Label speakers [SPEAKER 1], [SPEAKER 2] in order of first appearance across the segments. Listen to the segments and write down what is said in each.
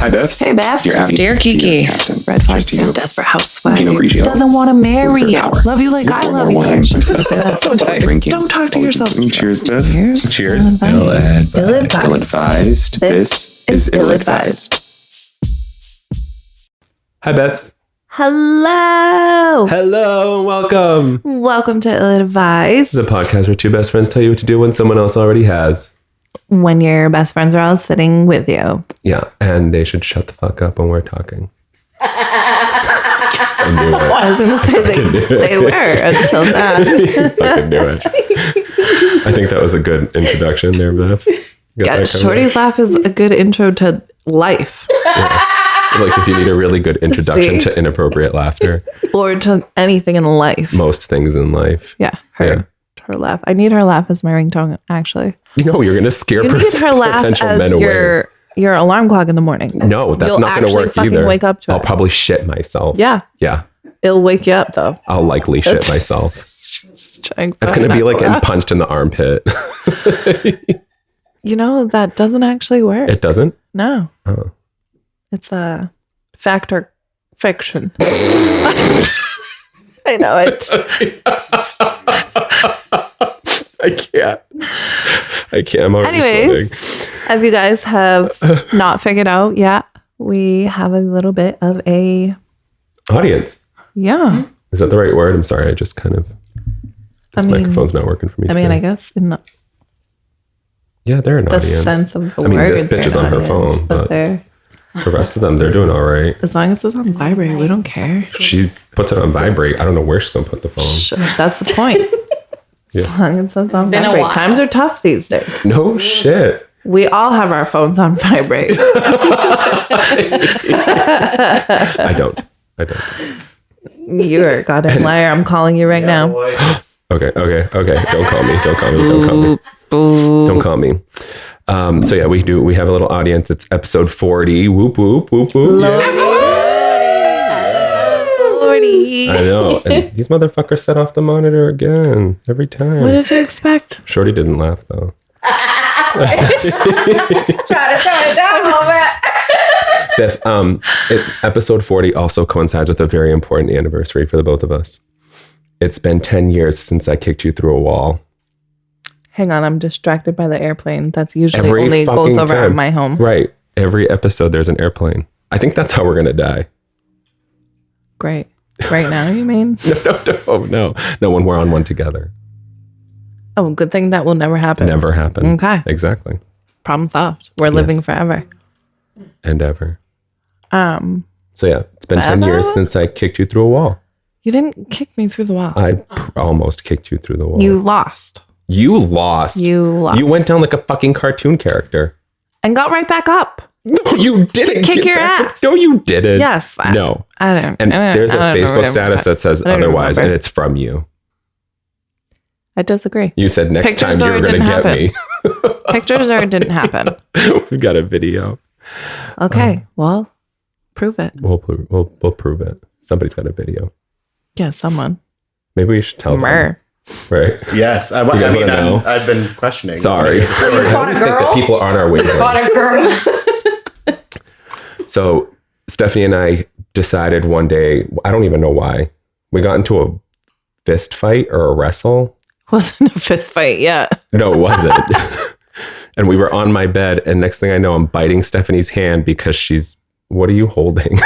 [SPEAKER 1] Hi, BiFFs.
[SPEAKER 2] Hey, Beth.
[SPEAKER 1] Dear Abby.
[SPEAKER 2] Dear Kiki.
[SPEAKER 1] Red flag.
[SPEAKER 2] Desperate housewife.
[SPEAKER 1] Pinot Grigio.
[SPEAKER 2] Doesn't want to marry you.
[SPEAKER 1] Power.
[SPEAKER 2] Love you like I love you.
[SPEAKER 1] Drinking.
[SPEAKER 2] Don't talk to yourself.
[SPEAKER 1] Cheers, Biff.
[SPEAKER 2] Cheers.
[SPEAKER 1] Ill-advised. This is ill-advised.
[SPEAKER 3] Hi, BiFFs.
[SPEAKER 2] Hello.
[SPEAKER 3] Hello and welcome.
[SPEAKER 2] Welcome to Ill-Advised.
[SPEAKER 3] The podcast where two best friends tell you what to do when someone else already has.
[SPEAKER 2] When your best friends are all sitting with you.
[SPEAKER 3] Yeah, and they should shut the fuck up when we're talking. I knew it.
[SPEAKER 2] I was going to say they were until that.
[SPEAKER 3] Fucking knew it. I think that was a good introduction there, Biff.
[SPEAKER 2] Yeah, Shorty's laugh is a good intro to life.
[SPEAKER 3] Yeah. Like if you need a really good introduction to inappropriate laughter.
[SPEAKER 2] Or to anything in life.
[SPEAKER 3] Most things in life.
[SPEAKER 2] Yeah, her laugh. I need her laugh as my ringtone, actually.
[SPEAKER 3] You know, you're going to scare
[SPEAKER 2] you need her laugh
[SPEAKER 3] potential
[SPEAKER 2] as
[SPEAKER 3] men away.
[SPEAKER 2] Your alarm clock in the morning.
[SPEAKER 3] No, that's not going to work either.
[SPEAKER 2] Wake up to
[SPEAKER 3] I'll probably shit myself.
[SPEAKER 2] Yeah.
[SPEAKER 3] Yeah.
[SPEAKER 2] It'll wake you up, though.
[SPEAKER 3] I'll likely shit myself.
[SPEAKER 2] It's
[SPEAKER 3] It's going to be like punched in the armpit.
[SPEAKER 2] You know, that doesn't actually work.
[SPEAKER 3] It doesn't?
[SPEAKER 2] No.
[SPEAKER 3] Oh.
[SPEAKER 2] It's a fact or fiction. I know it.
[SPEAKER 3] I can't. I'm already
[SPEAKER 2] Anyways,
[SPEAKER 3] sweating.
[SPEAKER 2] if you guys have not figured out yet, we have a little bit of a
[SPEAKER 3] Audience.
[SPEAKER 2] yeah.
[SPEAKER 3] Is that the right word? I'm sorry. I just kind of. This microphone's not working for me.
[SPEAKER 2] I guess in
[SPEAKER 3] yeah, they're an
[SPEAKER 2] the
[SPEAKER 3] audience.
[SPEAKER 2] sense of the word.
[SPEAKER 3] This bitch is on her phone, but
[SPEAKER 2] they're
[SPEAKER 3] the rest of them, they're doing all right.
[SPEAKER 2] as long as it's on vibrate, we don't care.
[SPEAKER 3] She puts it on vibrate. I don't know where she's gonna put the phone.
[SPEAKER 2] That's the point. As long as it's on vibrate. Times are tough these days.
[SPEAKER 3] No shit.
[SPEAKER 2] We all have our phones on vibrate.
[SPEAKER 3] I don't.
[SPEAKER 2] You're a goddamn liar. I'm calling you right now.
[SPEAKER 3] Okay. Don't call me. Don't call me. So yeah, we have a little audience. It's episode 40. Whoop whoop whoop whoop.
[SPEAKER 2] Lordy.
[SPEAKER 3] I know. And these motherfuckers set off the monitor again every time.
[SPEAKER 2] What did you expect?
[SPEAKER 3] Shorty didn't laugh though.
[SPEAKER 4] Try to tone it down a little bit.
[SPEAKER 3] Biff, episode 40 also coincides with a very important anniversary for the both of us. It's been 10 years since I kicked you through a wall.
[SPEAKER 2] Hang on, I'm distracted by the airplane. That's usually
[SPEAKER 3] Every
[SPEAKER 2] only goes
[SPEAKER 3] fucking
[SPEAKER 2] over
[SPEAKER 3] time.
[SPEAKER 2] my home.
[SPEAKER 3] Right. Every episode there's an airplane. I think that's how we're going to die.
[SPEAKER 2] Great. Right now, you mean?
[SPEAKER 3] No, when we're on one together.
[SPEAKER 2] Oh, good thing that will never happen.
[SPEAKER 3] Never happen.
[SPEAKER 2] Okay.
[SPEAKER 3] Exactly.
[SPEAKER 2] Problem solved. We're living forever.
[SPEAKER 3] And ever. So yeah, it's been 10 years since I kicked you through a wall.
[SPEAKER 2] You didn't kick me through the wall.
[SPEAKER 3] I almost kicked you through the wall.
[SPEAKER 2] You lost.
[SPEAKER 3] You lost. You went down like a fucking cartoon character.
[SPEAKER 2] And got right back up.
[SPEAKER 3] No, you didn't.
[SPEAKER 2] To kick your ass.
[SPEAKER 3] No, you didn't.
[SPEAKER 2] Yes.
[SPEAKER 3] No.
[SPEAKER 2] I don't.
[SPEAKER 3] And there's a Facebook status that says otherwise, and it's from you.
[SPEAKER 2] I disagree.
[SPEAKER 3] You said next time you were going to get me.
[SPEAKER 2] Pictures or it didn't happen.
[SPEAKER 3] We've got a video.
[SPEAKER 2] Okay. Well, prove it.
[SPEAKER 3] We'll prove it. Somebody's got a video.
[SPEAKER 2] Yeah, someone.
[SPEAKER 3] Maybe we should tell them. Right?
[SPEAKER 5] Yes. I've been questioning.
[SPEAKER 3] Sorry. I always think that people aren't our wavelength.
[SPEAKER 4] Fought a girl.
[SPEAKER 3] So Stephanie and I decided one day, I don't even know why, we got into a fist fight or a wrestle.
[SPEAKER 2] Wasn't a fist fight yet.
[SPEAKER 3] No, it wasn't. And we were on my bed, and next thing I know, I'm biting Stephanie's hand because she's, what are you holding?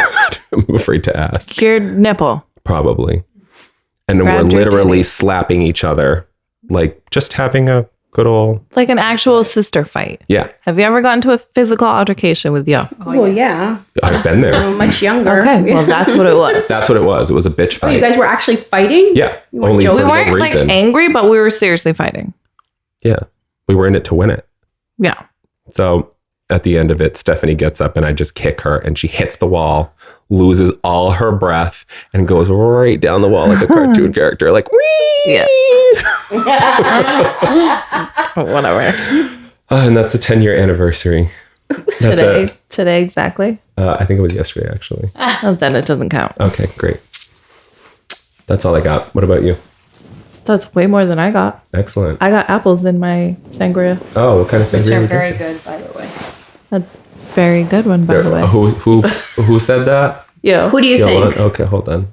[SPEAKER 3] I'm afraid to ask.
[SPEAKER 2] Your nipple.
[SPEAKER 3] Probably. And then we're literally slapping each other, like just having a good old...
[SPEAKER 2] Like an actual sister fight.
[SPEAKER 3] Yeah.
[SPEAKER 2] Have you ever gotten to a physical altercation with Yo?
[SPEAKER 4] Oh, yeah.
[SPEAKER 3] I've been there.
[SPEAKER 4] I'm much younger.
[SPEAKER 2] Okay, well, that's what it was.
[SPEAKER 3] That's what it was. It was a bitch fight.
[SPEAKER 4] Oh, you guys were actually fighting?
[SPEAKER 3] Yeah.
[SPEAKER 4] weren't
[SPEAKER 3] Only
[SPEAKER 4] joking?
[SPEAKER 3] for
[SPEAKER 2] We
[SPEAKER 3] no
[SPEAKER 2] weren't like
[SPEAKER 3] reason.
[SPEAKER 2] angry, but we were seriously fighting.
[SPEAKER 3] Yeah. We were in it to win it.
[SPEAKER 2] Yeah.
[SPEAKER 3] So at the end of it, Stephanie gets up and I just kick her and she hits the wall, loses all her breath, and goes right down the wall like a cartoon character, like, wee!
[SPEAKER 2] Yeah. Whatever.
[SPEAKER 3] And that's the 10-year anniversary. That's
[SPEAKER 2] Today exactly.
[SPEAKER 3] I think it was yesterday, actually.
[SPEAKER 2] Oh, then it doesn't count.
[SPEAKER 3] Okay, great. That's all I got. What about you?
[SPEAKER 2] That's way more than I got.
[SPEAKER 3] Excellent.
[SPEAKER 2] I got apples in my sangria.
[SPEAKER 3] Oh, what kind of sangria?
[SPEAKER 4] Which are very good, by the way.
[SPEAKER 2] very good one, by the way.
[SPEAKER 3] Who said that?
[SPEAKER 2] Yeah.
[SPEAKER 4] Who do you think?
[SPEAKER 3] Yolanda? Okay, hold on.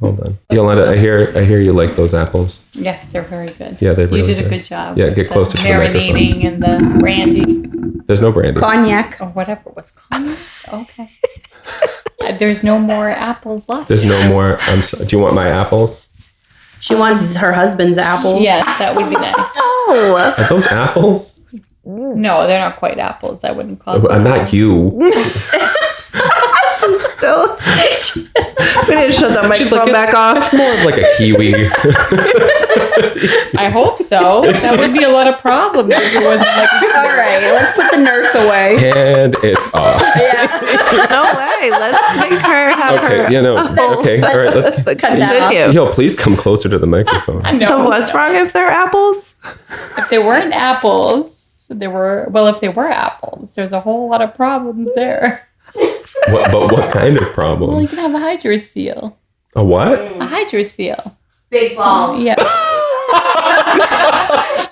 [SPEAKER 3] Yolanda, I hear you like those apples.
[SPEAKER 6] Yes, they're very good.
[SPEAKER 3] Yeah, they're really
[SPEAKER 6] You did
[SPEAKER 3] good.
[SPEAKER 6] a good job.
[SPEAKER 3] Yeah,
[SPEAKER 6] with
[SPEAKER 3] get closer to the
[SPEAKER 6] marinating and the brandy
[SPEAKER 3] There's no brandy.
[SPEAKER 4] Cognac.
[SPEAKER 6] or whatever it was called. Okay. There's no more apples left.
[SPEAKER 3] There's no more. Do you want my apples?
[SPEAKER 4] She wants her husband's apples.
[SPEAKER 6] Yes, that would be nice.
[SPEAKER 2] Oh,
[SPEAKER 3] Are those apples?
[SPEAKER 6] No, they're not quite apples. I wouldn't call them.
[SPEAKER 3] Not you.
[SPEAKER 2] still. We need to shut that microphone back off.
[SPEAKER 3] It's more of like a kiwi.
[SPEAKER 6] I hope so. That would be a lot of problems if it wasn't like.
[SPEAKER 4] All right, let's put the nurse away.
[SPEAKER 3] And it's off.
[SPEAKER 2] No way. Let's make her have her.
[SPEAKER 3] Okay, okay. All right, let's
[SPEAKER 2] continue.
[SPEAKER 3] Yo, please come closer to the microphone.
[SPEAKER 6] No.
[SPEAKER 2] So what's wrong if they're apples?
[SPEAKER 6] If they weren't apples, if they were apples, there's a whole lot of problems there.
[SPEAKER 3] What kind of
[SPEAKER 6] Well, you
[SPEAKER 3] problem?
[SPEAKER 6] can have a hydrocele.
[SPEAKER 3] A what?
[SPEAKER 6] A hydrocele.
[SPEAKER 4] Big balls.
[SPEAKER 6] Yeah.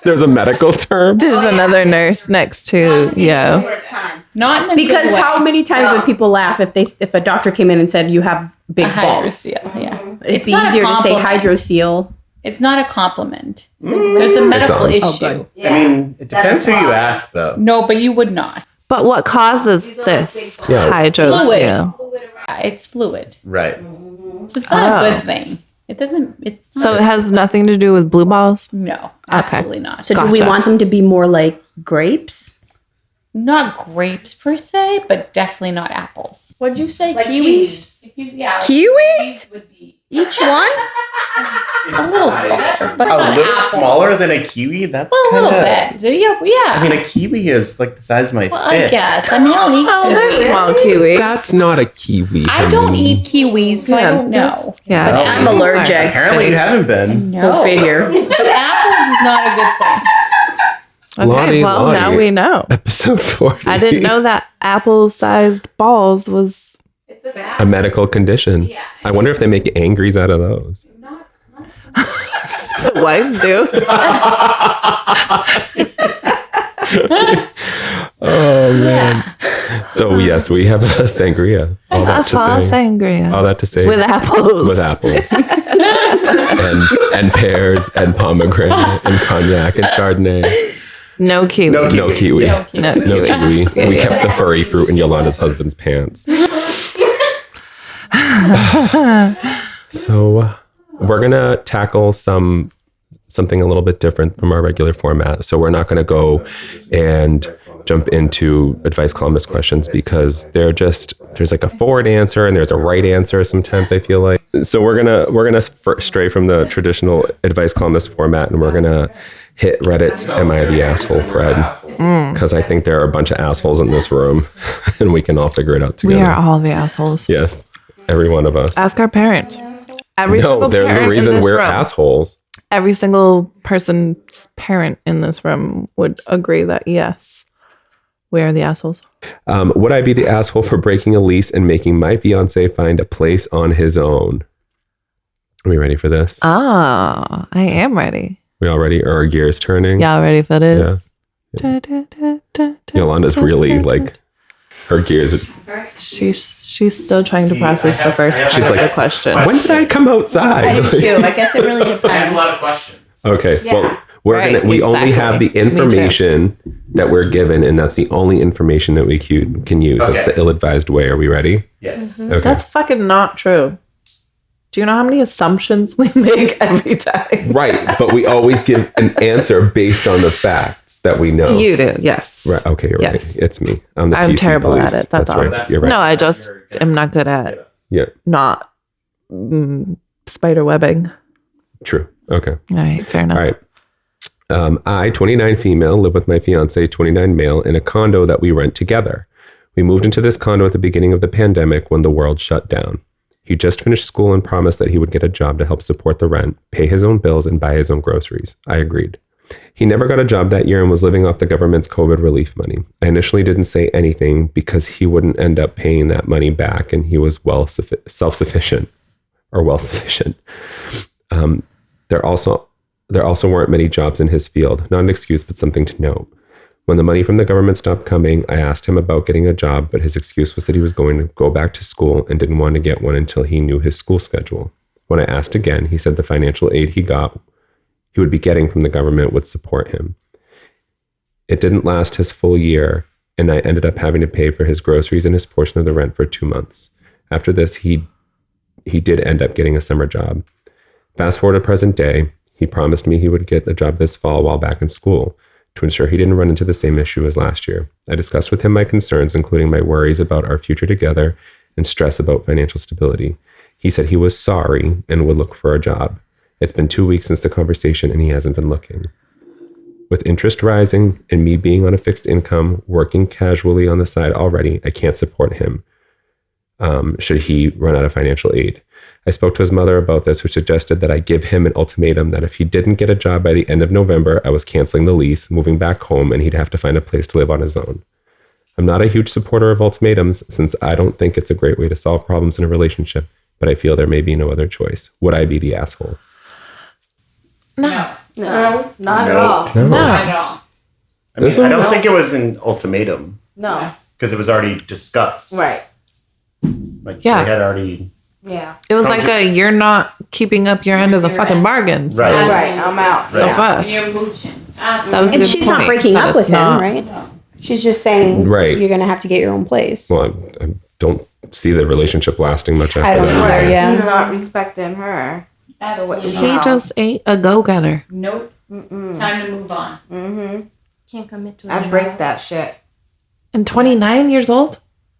[SPEAKER 3] There's a medical term.
[SPEAKER 2] There's another nurse next to you.
[SPEAKER 6] Not in a
[SPEAKER 4] Because
[SPEAKER 6] good way.
[SPEAKER 4] how many times would people laugh if a doctor came in and said you have big
[SPEAKER 6] A
[SPEAKER 4] balls?
[SPEAKER 6] hydrocele, yeah.
[SPEAKER 4] It's
[SPEAKER 6] not a
[SPEAKER 4] easier to say
[SPEAKER 6] compliment.
[SPEAKER 4] hydrocele.
[SPEAKER 6] It's not a compliment. There's a medical
[SPEAKER 3] on.
[SPEAKER 6] issue.
[SPEAKER 4] Oh, good.
[SPEAKER 5] I mean, it depends who you ask, though.
[SPEAKER 6] No, but you would not.
[SPEAKER 2] But what causes this
[SPEAKER 3] Yeah.
[SPEAKER 2] hydrocele?
[SPEAKER 6] Yeah, it's fluid.
[SPEAKER 5] Right.
[SPEAKER 6] So it's not a good thing. It doesn't. It's not
[SPEAKER 2] So it has nothing to do with blue balls?
[SPEAKER 6] no, absolutely not.
[SPEAKER 4] So do we
[SPEAKER 2] Gotcha.
[SPEAKER 4] want them to be more like grapes?
[SPEAKER 6] Not grapes per se, but definitely not apples.
[SPEAKER 4] What'd you say?
[SPEAKER 6] If you,
[SPEAKER 4] Kiwis?
[SPEAKER 6] would be
[SPEAKER 4] Each one?
[SPEAKER 6] a little smaller, but
[SPEAKER 5] A
[SPEAKER 6] not
[SPEAKER 5] little
[SPEAKER 6] apples.
[SPEAKER 5] smaller than a kiwi? That's
[SPEAKER 6] Well, a
[SPEAKER 5] kind
[SPEAKER 6] little
[SPEAKER 5] of...
[SPEAKER 6] bit. Yeah.
[SPEAKER 5] I mean, a kiwi is like the size of my
[SPEAKER 6] well, I
[SPEAKER 5] fist.
[SPEAKER 6] guess. I mean, I'll eat.
[SPEAKER 2] Oh, they're small kiwis.
[SPEAKER 3] That's not a kiwi.
[SPEAKER 6] I don't eat kiwis, so I
[SPEAKER 2] Yeah,
[SPEAKER 6] don't know.
[SPEAKER 2] Yeah.
[SPEAKER 6] But
[SPEAKER 4] I'm
[SPEAKER 6] apples
[SPEAKER 4] allergic.
[SPEAKER 5] Apparently you haven't been.
[SPEAKER 6] are- No.
[SPEAKER 4] Go figure.
[SPEAKER 6] But apples is not a good thing.
[SPEAKER 2] Okay,
[SPEAKER 3] Lottie,
[SPEAKER 2] well,
[SPEAKER 3] Lottie.
[SPEAKER 2] now we know.
[SPEAKER 3] Episode 40.
[SPEAKER 2] I didn't know that apple-sized balls was...
[SPEAKER 3] A medical condition. I wonder if they make angries out of those.
[SPEAKER 2] The wives do.
[SPEAKER 3] Oh man. So yes, we have a sangria. All
[SPEAKER 2] A
[SPEAKER 3] that to
[SPEAKER 2] fall
[SPEAKER 3] say.
[SPEAKER 2] sangria.
[SPEAKER 3] All that to say.
[SPEAKER 2] With apples.
[SPEAKER 3] With apples. and pears and pomegranate and cognac and Chardonnay.
[SPEAKER 2] No kiwi.
[SPEAKER 5] No kiwi.
[SPEAKER 3] No kiwi.
[SPEAKER 6] No kiwi.
[SPEAKER 3] No kiwi. We kept the furry fruit in Yolanda's husband's pants. So we're gonna tackle something a little bit different from our regular format. So we're not gonna go and jump into advice columnist questions because there's like a forward answer and there's a right answer sometimes, I feel like. So we're gonna stray from the traditional advice columnist format and we're gonna hit Reddit's Am I the Asshole thread because I think there are a bunch of assholes in this room and we can all figure it out
[SPEAKER 2] We
[SPEAKER 3] together.
[SPEAKER 2] are all the assholes.
[SPEAKER 3] Yes, every one of us.
[SPEAKER 2] Ask our parents. Every
[SPEAKER 3] No,
[SPEAKER 2] single
[SPEAKER 3] they're
[SPEAKER 2] parent
[SPEAKER 3] the
[SPEAKER 2] in
[SPEAKER 3] reason
[SPEAKER 2] this
[SPEAKER 3] we're
[SPEAKER 2] room.
[SPEAKER 3] assholes.
[SPEAKER 2] Every single person's parent in this room would agree that yes, we are the assholes.
[SPEAKER 3] Would I be the asshole for breaking a lease and making my fiance find a place on his own? Are we ready for this?
[SPEAKER 2] Ah, I am ready.
[SPEAKER 3] We all ready? Are our gears turning?
[SPEAKER 2] Y'all ready for this? Da, da, da, da, da,
[SPEAKER 3] Yolanda's
[SPEAKER 2] da,
[SPEAKER 3] really
[SPEAKER 2] da, da.
[SPEAKER 3] like her gears.
[SPEAKER 2] She's still trying to process the first part
[SPEAKER 3] She's
[SPEAKER 2] of
[SPEAKER 3] like,
[SPEAKER 2] the question.
[SPEAKER 3] When did I come outside?
[SPEAKER 4] I guess it really depends.
[SPEAKER 5] questions.
[SPEAKER 3] Okay, well,
[SPEAKER 2] Right,
[SPEAKER 3] we only have the
[SPEAKER 2] exactly. Me too.
[SPEAKER 3] information that we're given, and that's the only information that we can use. That's the ill-advised way. Are we ready?
[SPEAKER 5] Yes.
[SPEAKER 3] Okay.
[SPEAKER 2] That's fucking not true. Do you know how many assumptions we make every time?
[SPEAKER 3] Right, but we always give an answer based on the facts that we know.
[SPEAKER 2] You do, yes.
[SPEAKER 3] Right. Okay, you're
[SPEAKER 2] Yes.
[SPEAKER 3] right. It's me. I'm the
[SPEAKER 2] I'm
[SPEAKER 3] PC
[SPEAKER 2] terrible
[SPEAKER 3] police.
[SPEAKER 2] at it, that's all.
[SPEAKER 3] right. You're right.
[SPEAKER 2] No, I just am not good at
[SPEAKER 3] Yeah.
[SPEAKER 2] not spider webbing.
[SPEAKER 3] True. Okay.
[SPEAKER 2] All right, fair enough.
[SPEAKER 3] All right. I, 29 female, live with my fiance, 29 male, in a condo that we rent together. We moved into this condo at the beginning of the pandemic when the world shut down. He just finished school and promised that he would get a job to help support the rent, pay his own bills, and buy his own groceries. I agreed. He never got a job that year and was living off the government's COVID relief money. I initially didn't say anything because he wouldn't end up paying that money back and he was self-sufficient. There also weren't many jobs in his field. Not an excuse, but something to note. When the money from the government stopped coming, I asked him about getting a job, but his excuse was that he was going to go back to school and didn't want to get one until he knew his school schedule. When I asked again, he said the financial aid he would be getting from the government would support him. It didn't last his full year, and I ended up having to pay for his groceries and his portion of the rent for 2 months. After this, he did end up getting a summer job. Fast forward to present day, he promised me he would get a job this fall while back in school to ensure he didn't run into the same issue as last year. I discussed with him my concerns, including my worries about our future together and stress about financial stability. He said he was sorry and would look for a job. It's been 2 weeks since the conversation and he hasn't been looking. With interest rising and me being on a fixed income, working casually on the side already, I can't support him should he run out of financial aid. I spoke to his mother about this, who suggested that I give him an ultimatum that if he didn't get a job by the end of November, I was canceling the lease, moving back home, and he'd have to find a place to live on his own. I'm not a huge supporter of ultimatums since I don't think it's a great way to solve problems in a relationship, but I feel there may be no other choice. Would I be the asshole?
[SPEAKER 6] No.
[SPEAKER 4] No, not at
[SPEAKER 5] No.
[SPEAKER 4] all.
[SPEAKER 3] No.
[SPEAKER 6] Not at all.
[SPEAKER 5] I mean,
[SPEAKER 3] This one
[SPEAKER 5] I don't
[SPEAKER 3] was-
[SPEAKER 5] think it was an ultimatum
[SPEAKER 4] No.
[SPEAKER 5] because it was already discussed.
[SPEAKER 4] Right.
[SPEAKER 5] Like,
[SPEAKER 2] Yeah.
[SPEAKER 5] they had already.
[SPEAKER 4] Yeah.
[SPEAKER 2] It was like you're not keeping up your end of the
[SPEAKER 6] Your
[SPEAKER 2] fucking
[SPEAKER 6] end.
[SPEAKER 2] bargain. So
[SPEAKER 5] Right.
[SPEAKER 4] Right. I'm out.
[SPEAKER 2] the
[SPEAKER 4] Yeah.
[SPEAKER 2] fuck?
[SPEAKER 6] You're mooching.
[SPEAKER 2] That was a
[SPEAKER 7] And
[SPEAKER 2] good
[SPEAKER 7] she's
[SPEAKER 2] point,
[SPEAKER 7] not breaking
[SPEAKER 2] but
[SPEAKER 7] up with
[SPEAKER 2] it's
[SPEAKER 7] him,
[SPEAKER 2] not.
[SPEAKER 7] right?
[SPEAKER 6] No.
[SPEAKER 7] She's just saying,
[SPEAKER 3] Right.
[SPEAKER 7] you're going to have to get your own place.
[SPEAKER 3] Well, I don't see the relationship lasting much after
[SPEAKER 7] I don't
[SPEAKER 3] that.
[SPEAKER 7] either,
[SPEAKER 3] either.
[SPEAKER 7] yeah.
[SPEAKER 4] He's not respecting her.
[SPEAKER 6] Absolutely
[SPEAKER 2] He
[SPEAKER 6] not.
[SPEAKER 2] just ain't a go-getter.
[SPEAKER 6] Nope. Time to move on.
[SPEAKER 4] Mm-hmm.
[SPEAKER 7] Can't commit to
[SPEAKER 4] I'd break that shit.
[SPEAKER 2] And 29 years old?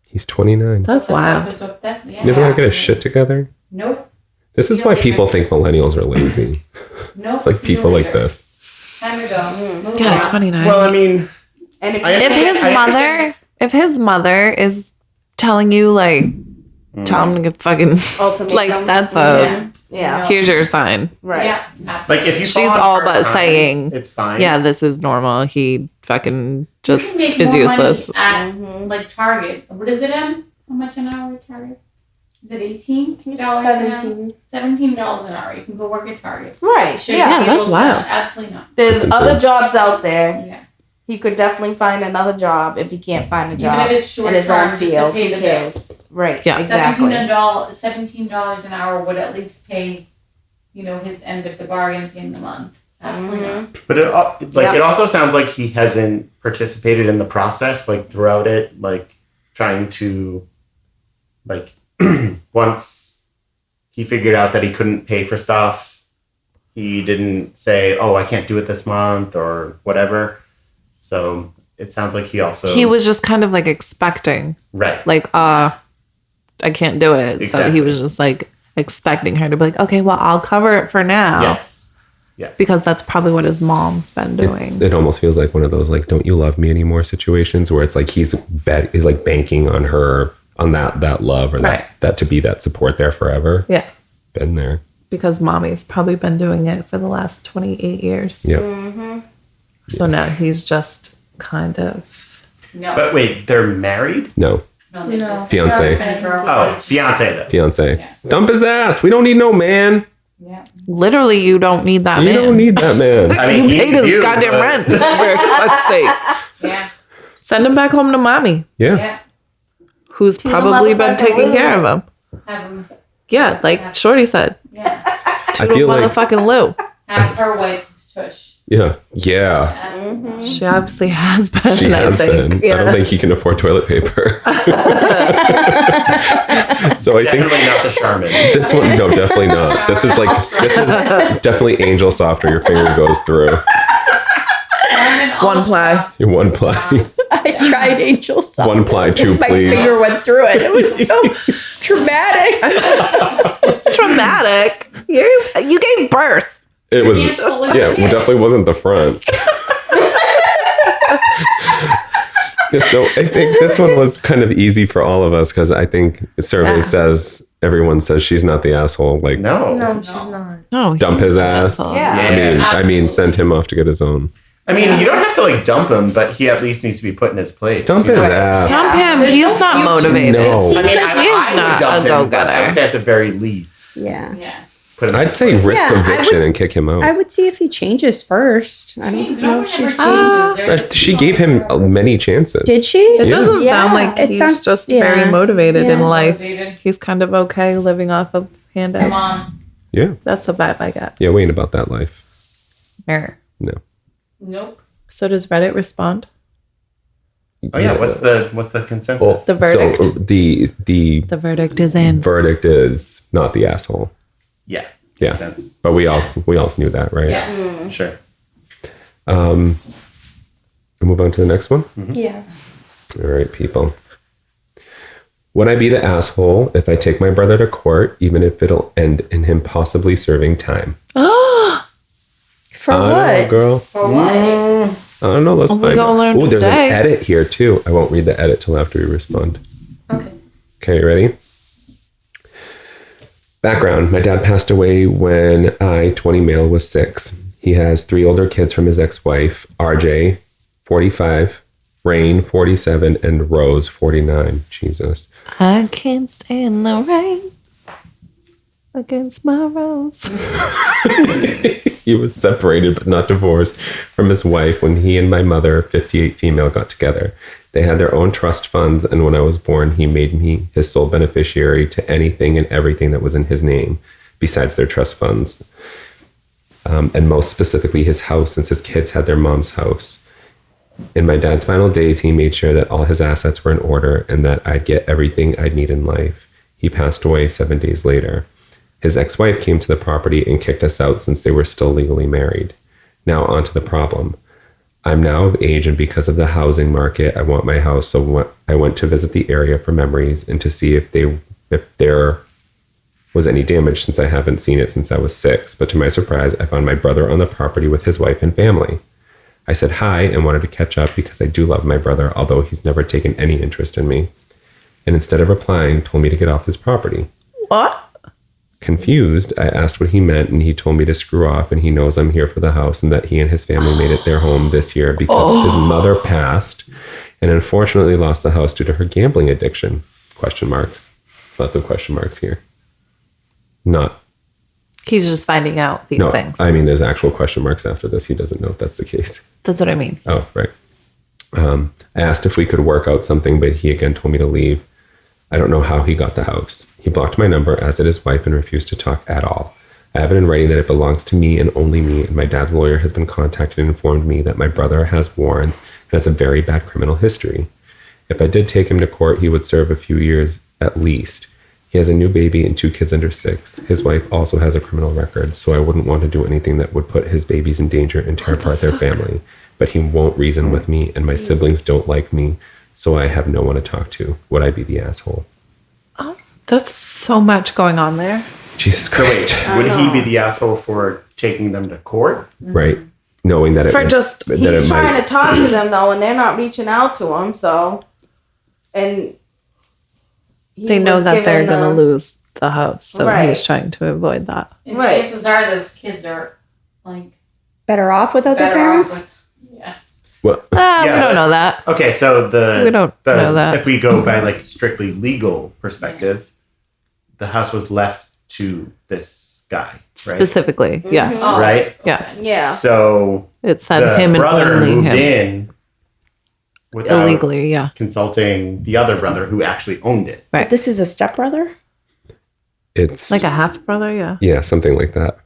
[SPEAKER 3] He's 29.
[SPEAKER 2] That's wild.
[SPEAKER 3] You guys want to get his shit together?
[SPEAKER 6] Nope.
[SPEAKER 3] This is
[SPEAKER 6] You
[SPEAKER 3] why
[SPEAKER 6] don't
[SPEAKER 3] people
[SPEAKER 6] even-
[SPEAKER 3] think millennials are lazy.
[SPEAKER 6] Nope.
[SPEAKER 3] It's like
[SPEAKER 6] See you
[SPEAKER 3] people like
[SPEAKER 6] later.
[SPEAKER 3] this.
[SPEAKER 6] Time to go. Move
[SPEAKER 2] Yeah,
[SPEAKER 6] on.
[SPEAKER 2] 29.
[SPEAKER 5] Well, I mean,
[SPEAKER 4] And if
[SPEAKER 5] I
[SPEAKER 2] if
[SPEAKER 5] understand-
[SPEAKER 2] his
[SPEAKER 5] I
[SPEAKER 2] mother,
[SPEAKER 5] understand-
[SPEAKER 2] if his mother is telling you like, tell him to get fucking
[SPEAKER 4] ultimately,
[SPEAKER 2] like that's a
[SPEAKER 4] yeah,
[SPEAKER 2] here's your sign.
[SPEAKER 4] right.
[SPEAKER 6] Yeah, absolutely.
[SPEAKER 5] like if you
[SPEAKER 2] She's
[SPEAKER 5] fall on
[SPEAKER 2] all
[SPEAKER 5] hard
[SPEAKER 2] but
[SPEAKER 5] times,
[SPEAKER 2] saying,
[SPEAKER 5] it's fine.
[SPEAKER 2] Yeah, this is normal. He fucking just
[SPEAKER 6] you can make
[SPEAKER 2] is
[SPEAKER 6] more
[SPEAKER 2] useless.
[SPEAKER 6] money at like Target. What is it, Em? How much an hour at Target? Is it $18 an hour? $17 an hour. You can go work at Target.
[SPEAKER 4] Right.
[SPEAKER 6] Should
[SPEAKER 4] Yeah.
[SPEAKER 6] be
[SPEAKER 2] that's
[SPEAKER 6] able to-
[SPEAKER 2] wild.
[SPEAKER 6] Absolutely not.
[SPEAKER 4] There's
[SPEAKER 3] Listen to
[SPEAKER 4] other
[SPEAKER 3] him.
[SPEAKER 4] jobs out there.
[SPEAKER 6] Yeah.
[SPEAKER 4] He could definitely find another job if he can't find a
[SPEAKER 6] Even
[SPEAKER 4] job
[SPEAKER 6] if it's short
[SPEAKER 4] in his
[SPEAKER 6] term,
[SPEAKER 4] own
[SPEAKER 6] just to
[SPEAKER 4] field.
[SPEAKER 6] pay
[SPEAKER 4] Who
[SPEAKER 6] the
[SPEAKER 4] cares?
[SPEAKER 6] bills.
[SPEAKER 4] Right.
[SPEAKER 2] Yeah.
[SPEAKER 4] Exactly.
[SPEAKER 6] $17 an hour would at least pay, his end of the bargain at the end of the month. Absolutely not.
[SPEAKER 5] But
[SPEAKER 4] Yeah.
[SPEAKER 5] it also sounds like he hasn't participated in the process, like throughout it, like trying to, like, once he figured out that he couldn't pay for stuff, he didn't say, "Oh, I can't do it this month" or whatever. So it sounds like he also
[SPEAKER 2] He was just kind of like expecting,
[SPEAKER 5] right.
[SPEAKER 2] like, I can't do it. So
[SPEAKER 5] Exactly.
[SPEAKER 2] he was just like expecting her to be like, okay, well, I'll cover it for now.
[SPEAKER 5] Yes. Yes.
[SPEAKER 2] Because that's probably what his mom's been doing.
[SPEAKER 3] It almost feels like one of those like "don't you love me anymore" situations where it's like he's like banking on her, on that love or
[SPEAKER 2] Right.
[SPEAKER 3] that to be that support there forever.
[SPEAKER 2] Yeah.
[SPEAKER 3] Been there.
[SPEAKER 2] Because mommy's probably been doing it for the last 28 years.
[SPEAKER 3] Yep.
[SPEAKER 2] So now he's just kind of.
[SPEAKER 6] No.
[SPEAKER 5] But wait, they're married?
[SPEAKER 3] No.
[SPEAKER 6] no, they just
[SPEAKER 3] Fiancé.
[SPEAKER 5] Oh, fiance though.
[SPEAKER 3] Fiance.
[SPEAKER 6] Yeah.
[SPEAKER 3] Dump his ass. We don't need no man.
[SPEAKER 6] Yeah.
[SPEAKER 2] Literally, you don't need that
[SPEAKER 3] You
[SPEAKER 2] man.
[SPEAKER 3] don't need that man.
[SPEAKER 5] I mean,
[SPEAKER 2] You
[SPEAKER 5] he
[SPEAKER 2] paid
[SPEAKER 5] needs
[SPEAKER 2] his
[SPEAKER 5] you,
[SPEAKER 2] goddamn
[SPEAKER 5] but-
[SPEAKER 2] rent. For fuck's sake.
[SPEAKER 6] Yeah.
[SPEAKER 2] Send him back home to mommy,
[SPEAKER 3] Yeah.
[SPEAKER 6] Yeah.
[SPEAKER 2] who's probably been
[SPEAKER 4] motherfucking
[SPEAKER 2] taking
[SPEAKER 4] Lou.
[SPEAKER 2] care of him.
[SPEAKER 6] Have him.
[SPEAKER 2] Yeah, like Shorty said.
[SPEAKER 6] Yeah.
[SPEAKER 3] I
[SPEAKER 2] Toodle
[SPEAKER 3] feel like
[SPEAKER 2] motherfucking Lou.
[SPEAKER 6] Have her wipe his tush.
[SPEAKER 3] yeah. Yeah.
[SPEAKER 6] Absolutely.
[SPEAKER 2] She obviously has been.
[SPEAKER 3] She
[SPEAKER 2] I
[SPEAKER 3] has
[SPEAKER 2] think.
[SPEAKER 3] been.
[SPEAKER 2] Yeah.
[SPEAKER 3] I don't think he can afford toilet paper. So I think
[SPEAKER 5] Definitely not the Charmin.
[SPEAKER 3] this one, no, definitely not. This is definitely angel soft where your finger goes through.
[SPEAKER 2] One ply.
[SPEAKER 3] Your one ply.
[SPEAKER 7] I tried Angel Soft.
[SPEAKER 3] One ply, two,
[SPEAKER 7] My
[SPEAKER 3] please.
[SPEAKER 7] finger went through it. It was so traumatic.
[SPEAKER 2] Traumatic. You gave birth.
[SPEAKER 3] It was,
[SPEAKER 6] It's fully
[SPEAKER 3] yeah, it
[SPEAKER 6] okay.
[SPEAKER 3] definitely wasn't the front. So I think this one was kind of easy for all of us because I think the survey says, everyone says she's not the asshole. Like,
[SPEAKER 5] No.
[SPEAKER 4] No, she's not.
[SPEAKER 2] No,
[SPEAKER 3] dump his ass.
[SPEAKER 4] Yeah.
[SPEAKER 3] I mean, send him off to get his own.
[SPEAKER 5] I mean, you don't have to like dump him, but he at least needs to be put in his place.
[SPEAKER 3] Dump
[SPEAKER 5] you
[SPEAKER 3] his
[SPEAKER 5] know?
[SPEAKER 3] ass.
[SPEAKER 2] dump him. He's not motivated.
[SPEAKER 3] No.
[SPEAKER 5] I mean,
[SPEAKER 2] He's
[SPEAKER 5] I would
[SPEAKER 2] not
[SPEAKER 5] dump
[SPEAKER 2] a
[SPEAKER 5] him, but I
[SPEAKER 2] go-getter.
[SPEAKER 5] would say at the very least.
[SPEAKER 7] Yeah.
[SPEAKER 6] Yeah.
[SPEAKER 5] put him.
[SPEAKER 3] I'd say risk
[SPEAKER 7] Yeah, I
[SPEAKER 3] eviction
[SPEAKER 7] would-
[SPEAKER 3] and kick him out.
[SPEAKER 7] I would see if he changes first. I don't know if she's
[SPEAKER 3] But she gave him many chances.
[SPEAKER 7] Did she?
[SPEAKER 2] It
[SPEAKER 3] Yeah.
[SPEAKER 2] doesn't sound like
[SPEAKER 7] it
[SPEAKER 2] he's
[SPEAKER 7] sounds-
[SPEAKER 2] just
[SPEAKER 7] yeah.
[SPEAKER 2] very motivated in
[SPEAKER 7] Yeah.
[SPEAKER 2] life.
[SPEAKER 6] Motivated.
[SPEAKER 2] He's kind of okay living off of handouts.
[SPEAKER 6] Come on.
[SPEAKER 3] Yeah.
[SPEAKER 2] That's the vibe I get.
[SPEAKER 3] Yeah, we ain't about that life.
[SPEAKER 2] Err.
[SPEAKER 3] No.
[SPEAKER 6] Nope.
[SPEAKER 2] So does Reddit respond?
[SPEAKER 5] Oh yeah, what's the consensus?
[SPEAKER 3] Well,
[SPEAKER 2] The verdict?
[SPEAKER 3] So the
[SPEAKER 2] The verdict is in.
[SPEAKER 3] verdict is not the asshole.
[SPEAKER 5] Yeah.
[SPEAKER 3] Yeah.
[SPEAKER 5] Makes sense.
[SPEAKER 3] But we all knew that, right?
[SPEAKER 6] Yeah.
[SPEAKER 5] Sure.
[SPEAKER 3] We'll move on to the next one.
[SPEAKER 7] Yeah.
[SPEAKER 3] All right, people. Would I be the asshole if I take my brother to court, even if it'll end in him possibly serving time?
[SPEAKER 7] For
[SPEAKER 3] I don't know,
[SPEAKER 7] what?
[SPEAKER 3] girl.
[SPEAKER 6] For what?
[SPEAKER 3] I don't know. Let's
[SPEAKER 2] We
[SPEAKER 3] find
[SPEAKER 2] gonna learn
[SPEAKER 3] out. Oh, there's
[SPEAKER 2] today.
[SPEAKER 3] an edit here too. I won't read the edit till after we respond.
[SPEAKER 6] Okay.
[SPEAKER 3] Okay, you ready? Background. My dad passed away when I, 20 male, was 6. He has 3 older kids from his ex-wife, RJ, 45, Rain, 47, and Rose, 49. Jesus.
[SPEAKER 2] I can't stand the rain against my rose.
[SPEAKER 3] He was separated but not divorced from his wife when he and my mother, 58 female, got together. They had their own trust funds, and when I was born, he made me his sole beneficiary to anything and everything that was in his name, besides their trust funds. And most specifically his house, since his kids had their mom's house. In my dad's final days, he made sure that all his assets were in order and that I'd get everything I'd need in life. He passed away 7 days later. His ex-wife came to the property and kicked us out since they were still legally married. Now on to the problem. I'm now of age, and because of the housing market, I want my house. So I went to visit the area for memories and to see if there was any damage, since I haven't seen it since I was 6. But to my surprise, I found my brother on the property with his wife and family. I said hi and wanted to catch up because I do love my brother, although he's never taken any interest in me. And instead of replying, told me to get off his property.
[SPEAKER 2] What?
[SPEAKER 3] Confused, I asked what he meant, and he told me to screw off, and he knows I'm here for the house and that he and his family made it their home this year because his mother passed and unfortunately lost the house due to her gambling addiction. Question marks. Lots of question marks here. Not.
[SPEAKER 2] He's just finding out these
[SPEAKER 3] No,
[SPEAKER 2] things.
[SPEAKER 3] I mean, there's actual question marks after this. He doesn't know if that's the case.
[SPEAKER 2] That's what I mean.
[SPEAKER 3] Oh, right. I asked if we could work out something, but he again told me to leave. I don't know how he got the house. He blocked my number, as did his wife, and refused to talk at all. I have it in writing that it belongs to me and only me, and my dad's lawyer has been contacted and informed me that my brother has warrants and has a very bad criminal history. If I did take him to court, he would serve a few years at least. He has a new baby and 2 kids under 6. His wife also has a criminal record, so I wouldn't want to do anything that would put his babies in danger and tear apart their family. But he won't reason with me, and my siblings don't like me, so I have no one to talk to. Would I be the asshole?
[SPEAKER 2] Oh, that's so much going on there.
[SPEAKER 3] Jesus
[SPEAKER 5] So wait,
[SPEAKER 3] Christ.
[SPEAKER 5] would he be the asshole for taking them to court?
[SPEAKER 3] Right. Knowing that it
[SPEAKER 2] For
[SPEAKER 3] would-
[SPEAKER 2] just-
[SPEAKER 3] that
[SPEAKER 4] He's
[SPEAKER 3] it
[SPEAKER 4] trying
[SPEAKER 3] might,
[SPEAKER 4] to talk to them though, and they're not reaching out to him. So, and he
[SPEAKER 2] They know
[SPEAKER 4] was
[SPEAKER 2] that they're
[SPEAKER 4] given,
[SPEAKER 2] going to lose the house, so
[SPEAKER 4] Right.
[SPEAKER 2] he's trying to avoid that.
[SPEAKER 6] And
[SPEAKER 4] Right.
[SPEAKER 6] chances are those kids are like
[SPEAKER 7] Better off without their
[SPEAKER 6] better
[SPEAKER 7] parents?
[SPEAKER 6] off with. Yeah.
[SPEAKER 3] well,
[SPEAKER 2] We
[SPEAKER 5] Yeah,
[SPEAKER 2] don't know that.
[SPEAKER 5] Okay, so
[SPEAKER 2] We don't know that.
[SPEAKER 5] if we go by like strictly legal perspective, the house was left to this guy, right?
[SPEAKER 2] Specifically, yes.
[SPEAKER 6] Oh,
[SPEAKER 5] Right?
[SPEAKER 6] okay.
[SPEAKER 2] Yes.
[SPEAKER 4] Yeah.
[SPEAKER 5] So
[SPEAKER 2] It said
[SPEAKER 5] the
[SPEAKER 2] him and
[SPEAKER 5] brother
[SPEAKER 2] only
[SPEAKER 5] moved
[SPEAKER 2] him.
[SPEAKER 5] in without
[SPEAKER 2] Illegally, yeah.
[SPEAKER 5] consulting the other brother who actually owned it.
[SPEAKER 2] Right.
[SPEAKER 7] This is a stepbrother?
[SPEAKER 3] it's
[SPEAKER 2] Like a half brother, yeah.
[SPEAKER 3] yeah, something like that.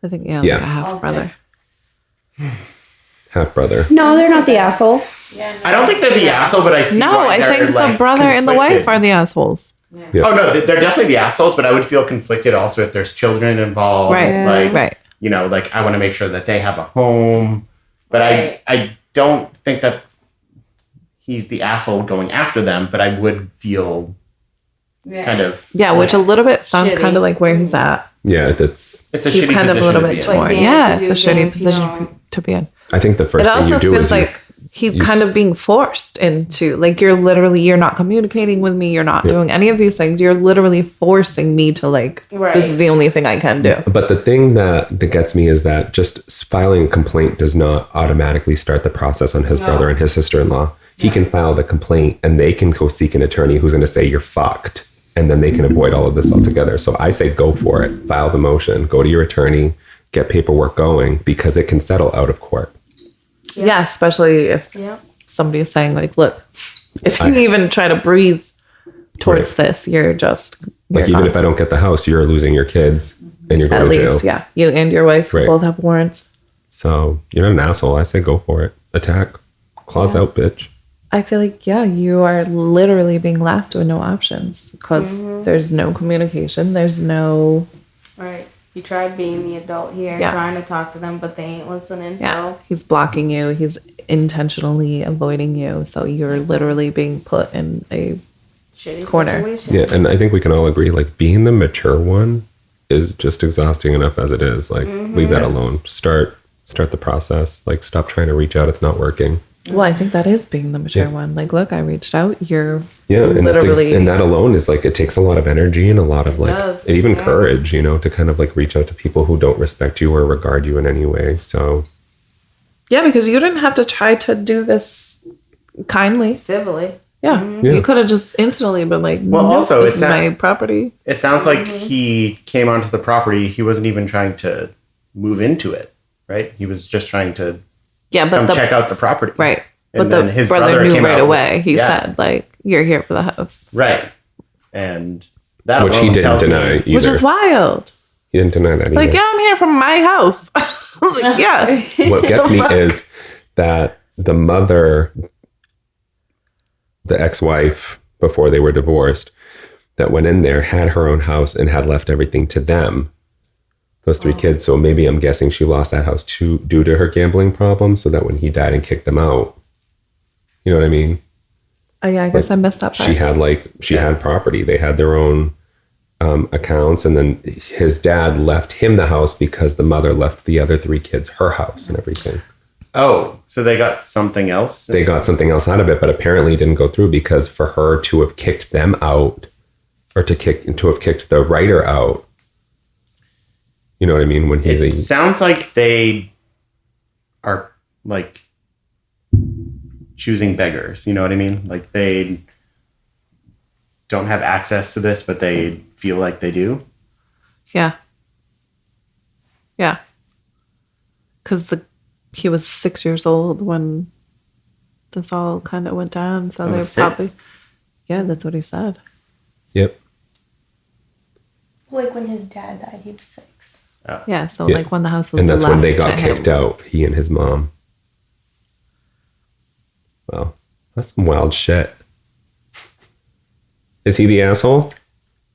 [SPEAKER 2] I think, yeah,
[SPEAKER 3] Yeah.
[SPEAKER 2] like a half
[SPEAKER 6] Okay.
[SPEAKER 2] brother.
[SPEAKER 3] Half brother.
[SPEAKER 7] No, they're not the asshole.
[SPEAKER 6] Yeah.
[SPEAKER 5] I don't think they're the asshole, but I see
[SPEAKER 2] No,
[SPEAKER 5] why
[SPEAKER 2] I
[SPEAKER 5] they're,
[SPEAKER 2] think the
[SPEAKER 5] like,
[SPEAKER 2] brother and the wife
[SPEAKER 5] conflicted.
[SPEAKER 2] are the assholes.
[SPEAKER 3] Yeah.
[SPEAKER 5] Oh no, they're definitely the assholes, but I would feel conflicted also if there's children involved.
[SPEAKER 2] Right.
[SPEAKER 5] Like,
[SPEAKER 2] Right.
[SPEAKER 5] you know, like I want to make sure that they have a home, but
[SPEAKER 4] Right.
[SPEAKER 5] I don't think that he's the asshole going after them, but I would feel
[SPEAKER 6] Yeah.
[SPEAKER 5] kind of
[SPEAKER 2] Yeah, which a little bit sounds
[SPEAKER 4] Shitty.
[SPEAKER 2] kind of like where he's at.
[SPEAKER 3] Yeah, that's
[SPEAKER 5] it's a
[SPEAKER 2] He's
[SPEAKER 5] shitty
[SPEAKER 2] kind of a
[SPEAKER 5] position
[SPEAKER 2] little
[SPEAKER 5] to
[SPEAKER 2] bit
[SPEAKER 5] be in.
[SPEAKER 2] torn.
[SPEAKER 4] Like, damn,
[SPEAKER 2] Yeah,
[SPEAKER 4] if
[SPEAKER 2] it's
[SPEAKER 4] you
[SPEAKER 2] a
[SPEAKER 4] do,
[SPEAKER 2] shitty
[SPEAKER 4] you
[SPEAKER 2] position
[SPEAKER 4] know.
[SPEAKER 2] to be in.
[SPEAKER 3] I think the first
[SPEAKER 2] It
[SPEAKER 3] thing
[SPEAKER 2] also
[SPEAKER 3] you do
[SPEAKER 2] feels
[SPEAKER 3] is
[SPEAKER 2] like he's
[SPEAKER 3] you-
[SPEAKER 2] kind of being forced into, like, you're not communicating with me, you're not doing any of these things, you're literally forcing me to, like,
[SPEAKER 4] Right.
[SPEAKER 2] this is the only thing I can do.
[SPEAKER 3] But the thing that gets me is that just filing a complaint does not automatically start the process on his brother and his sister-in-law. He can file the complaint and they can go seek an attorney who's going to say you're fucked. and then they can avoid all of this altogether. So I say go for it. File the motion. Go to your attorney. Get paperwork going because it can settle out of court.
[SPEAKER 2] Yeah, especially if somebody is saying like, look, if you even try to breathe towards this, you're
[SPEAKER 3] even
[SPEAKER 2] gone.
[SPEAKER 3] if I don't get the house, you're losing your kids and you're going
[SPEAKER 2] At
[SPEAKER 3] to jail.
[SPEAKER 2] least, yeah. You and your wife
[SPEAKER 3] Right.
[SPEAKER 2] both have warrants.
[SPEAKER 3] So you're not an asshole. I say go for it. Attack. Claws out, bitch.
[SPEAKER 2] I feel like, you are literally being left with no options because there's no communication. There's no...
[SPEAKER 4] Right. You tried being the adult here, trying to talk to them, but they ain't listening.
[SPEAKER 2] Yeah.
[SPEAKER 4] So
[SPEAKER 2] He's blocking you. He's intentionally avoiding you. So you're literally being put in a
[SPEAKER 4] shitty
[SPEAKER 2] corner.
[SPEAKER 4] situation.
[SPEAKER 3] Yeah, and I think we can all agree, like, being the mature one is just exhausting enough as it is. Like, leave that alone. Start the process. Like, stop trying to reach out. It's not working.
[SPEAKER 2] Well, I think that is being the mature one. Like, look, I reached out. You're
[SPEAKER 3] And
[SPEAKER 2] literally...
[SPEAKER 3] and that alone is like, it takes a lot of energy and a lot of like,
[SPEAKER 4] does,
[SPEAKER 3] even
[SPEAKER 4] yeah.
[SPEAKER 3] courage, to kind of like reach out to people who don't respect you or regard you in any way. So
[SPEAKER 2] Yeah, because you didn't have to try to do this kindly.
[SPEAKER 4] Civilly.
[SPEAKER 2] Yeah.
[SPEAKER 3] Yeah.
[SPEAKER 2] You could have just instantly been like,
[SPEAKER 5] Well,
[SPEAKER 2] nope,
[SPEAKER 5] also,
[SPEAKER 2] this
[SPEAKER 5] it's
[SPEAKER 2] is
[SPEAKER 5] not-
[SPEAKER 2] my property.
[SPEAKER 5] It sounds like he came onto the property. He wasn't even trying to move into it, right? He was just trying to
[SPEAKER 2] Yeah, but
[SPEAKER 5] come check out the property.
[SPEAKER 2] Right.
[SPEAKER 5] And
[SPEAKER 2] But
[SPEAKER 5] then
[SPEAKER 2] the
[SPEAKER 5] his
[SPEAKER 2] brother
[SPEAKER 5] brother
[SPEAKER 2] knew
[SPEAKER 5] came
[SPEAKER 2] right
[SPEAKER 5] out
[SPEAKER 2] away.
[SPEAKER 5] with-
[SPEAKER 2] He
[SPEAKER 5] yeah.
[SPEAKER 2] said, like, you're here for the house.
[SPEAKER 5] Right. And that
[SPEAKER 3] which he
[SPEAKER 5] alone
[SPEAKER 3] didn't
[SPEAKER 5] tells me-
[SPEAKER 3] deny either.
[SPEAKER 2] Which is wild.
[SPEAKER 3] He didn't deny that either.
[SPEAKER 2] Like, yeah, I'm here from my house. Like, yeah.
[SPEAKER 3] What gets me is that the mother, the ex-wife, before they were divorced, that went in there, had her own house and had left everything to them, those three kids. So maybe I'm guessing she lost that house due to her gambling problem, so that when he died and kicked them out, you know what I mean?
[SPEAKER 2] Oh, yeah, I guess I messed up.
[SPEAKER 3] She had property. They had their own accounts, and then his dad left him the house because the mother left the other three kids her house and everything.
[SPEAKER 5] Oh, so they got something else?
[SPEAKER 3] They got something else out of it, but apparently it didn't go through because for her to have kicked them out, or to have kicked the writer out, you know what I mean? When he's
[SPEAKER 5] It sounds like they are like choosing beggars. You know what I mean? Like they don't have access to this, but they feel like they do.
[SPEAKER 2] Yeah. Yeah. Because he was 6 years old when this all kind of went down. So
[SPEAKER 5] Oh,
[SPEAKER 2] they're
[SPEAKER 5] 6?
[SPEAKER 2] probably... Yeah, that's what he said.
[SPEAKER 3] Yep.
[SPEAKER 7] Like when his dad died, he was 6.
[SPEAKER 2] Yeah, so
[SPEAKER 3] Yeah.
[SPEAKER 2] like when the house was
[SPEAKER 3] And that's when they
[SPEAKER 2] left
[SPEAKER 3] got
[SPEAKER 2] to him.
[SPEAKER 3] kicked out, he and his mom. Well, that's some wild shit. Is he the asshole?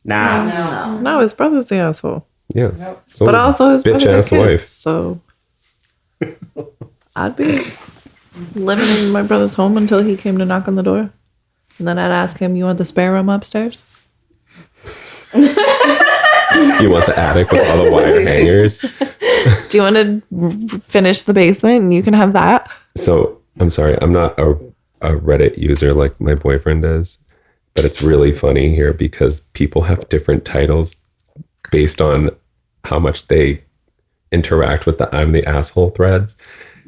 [SPEAKER 5] Nah.
[SPEAKER 2] No, his brother's the asshole.
[SPEAKER 3] Yeah. So
[SPEAKER 2] But also his
[SPEAKER 3] bitch
[SPEAKER 2] brother
[SPEAKER 3] ass
[SPEAKER 2] had kids,
[SPEAKER 3] wife.
[SPEAKER 2] so I'd be living in my brother's home until he came to knock on the door. And then I'd ask him, you want the spare room upstairs?
[SPEAKER 3] You want the attic with all the wire hangers?
[SPEAKER 2] Do you want to finish the basement and you can have that?
[SPEAKER 3] So I'm sorry, I'm not a Reddit user like my boyfriend is, but it's really funny here because people have different titles based on how much they interact with the I'm the asshole threads.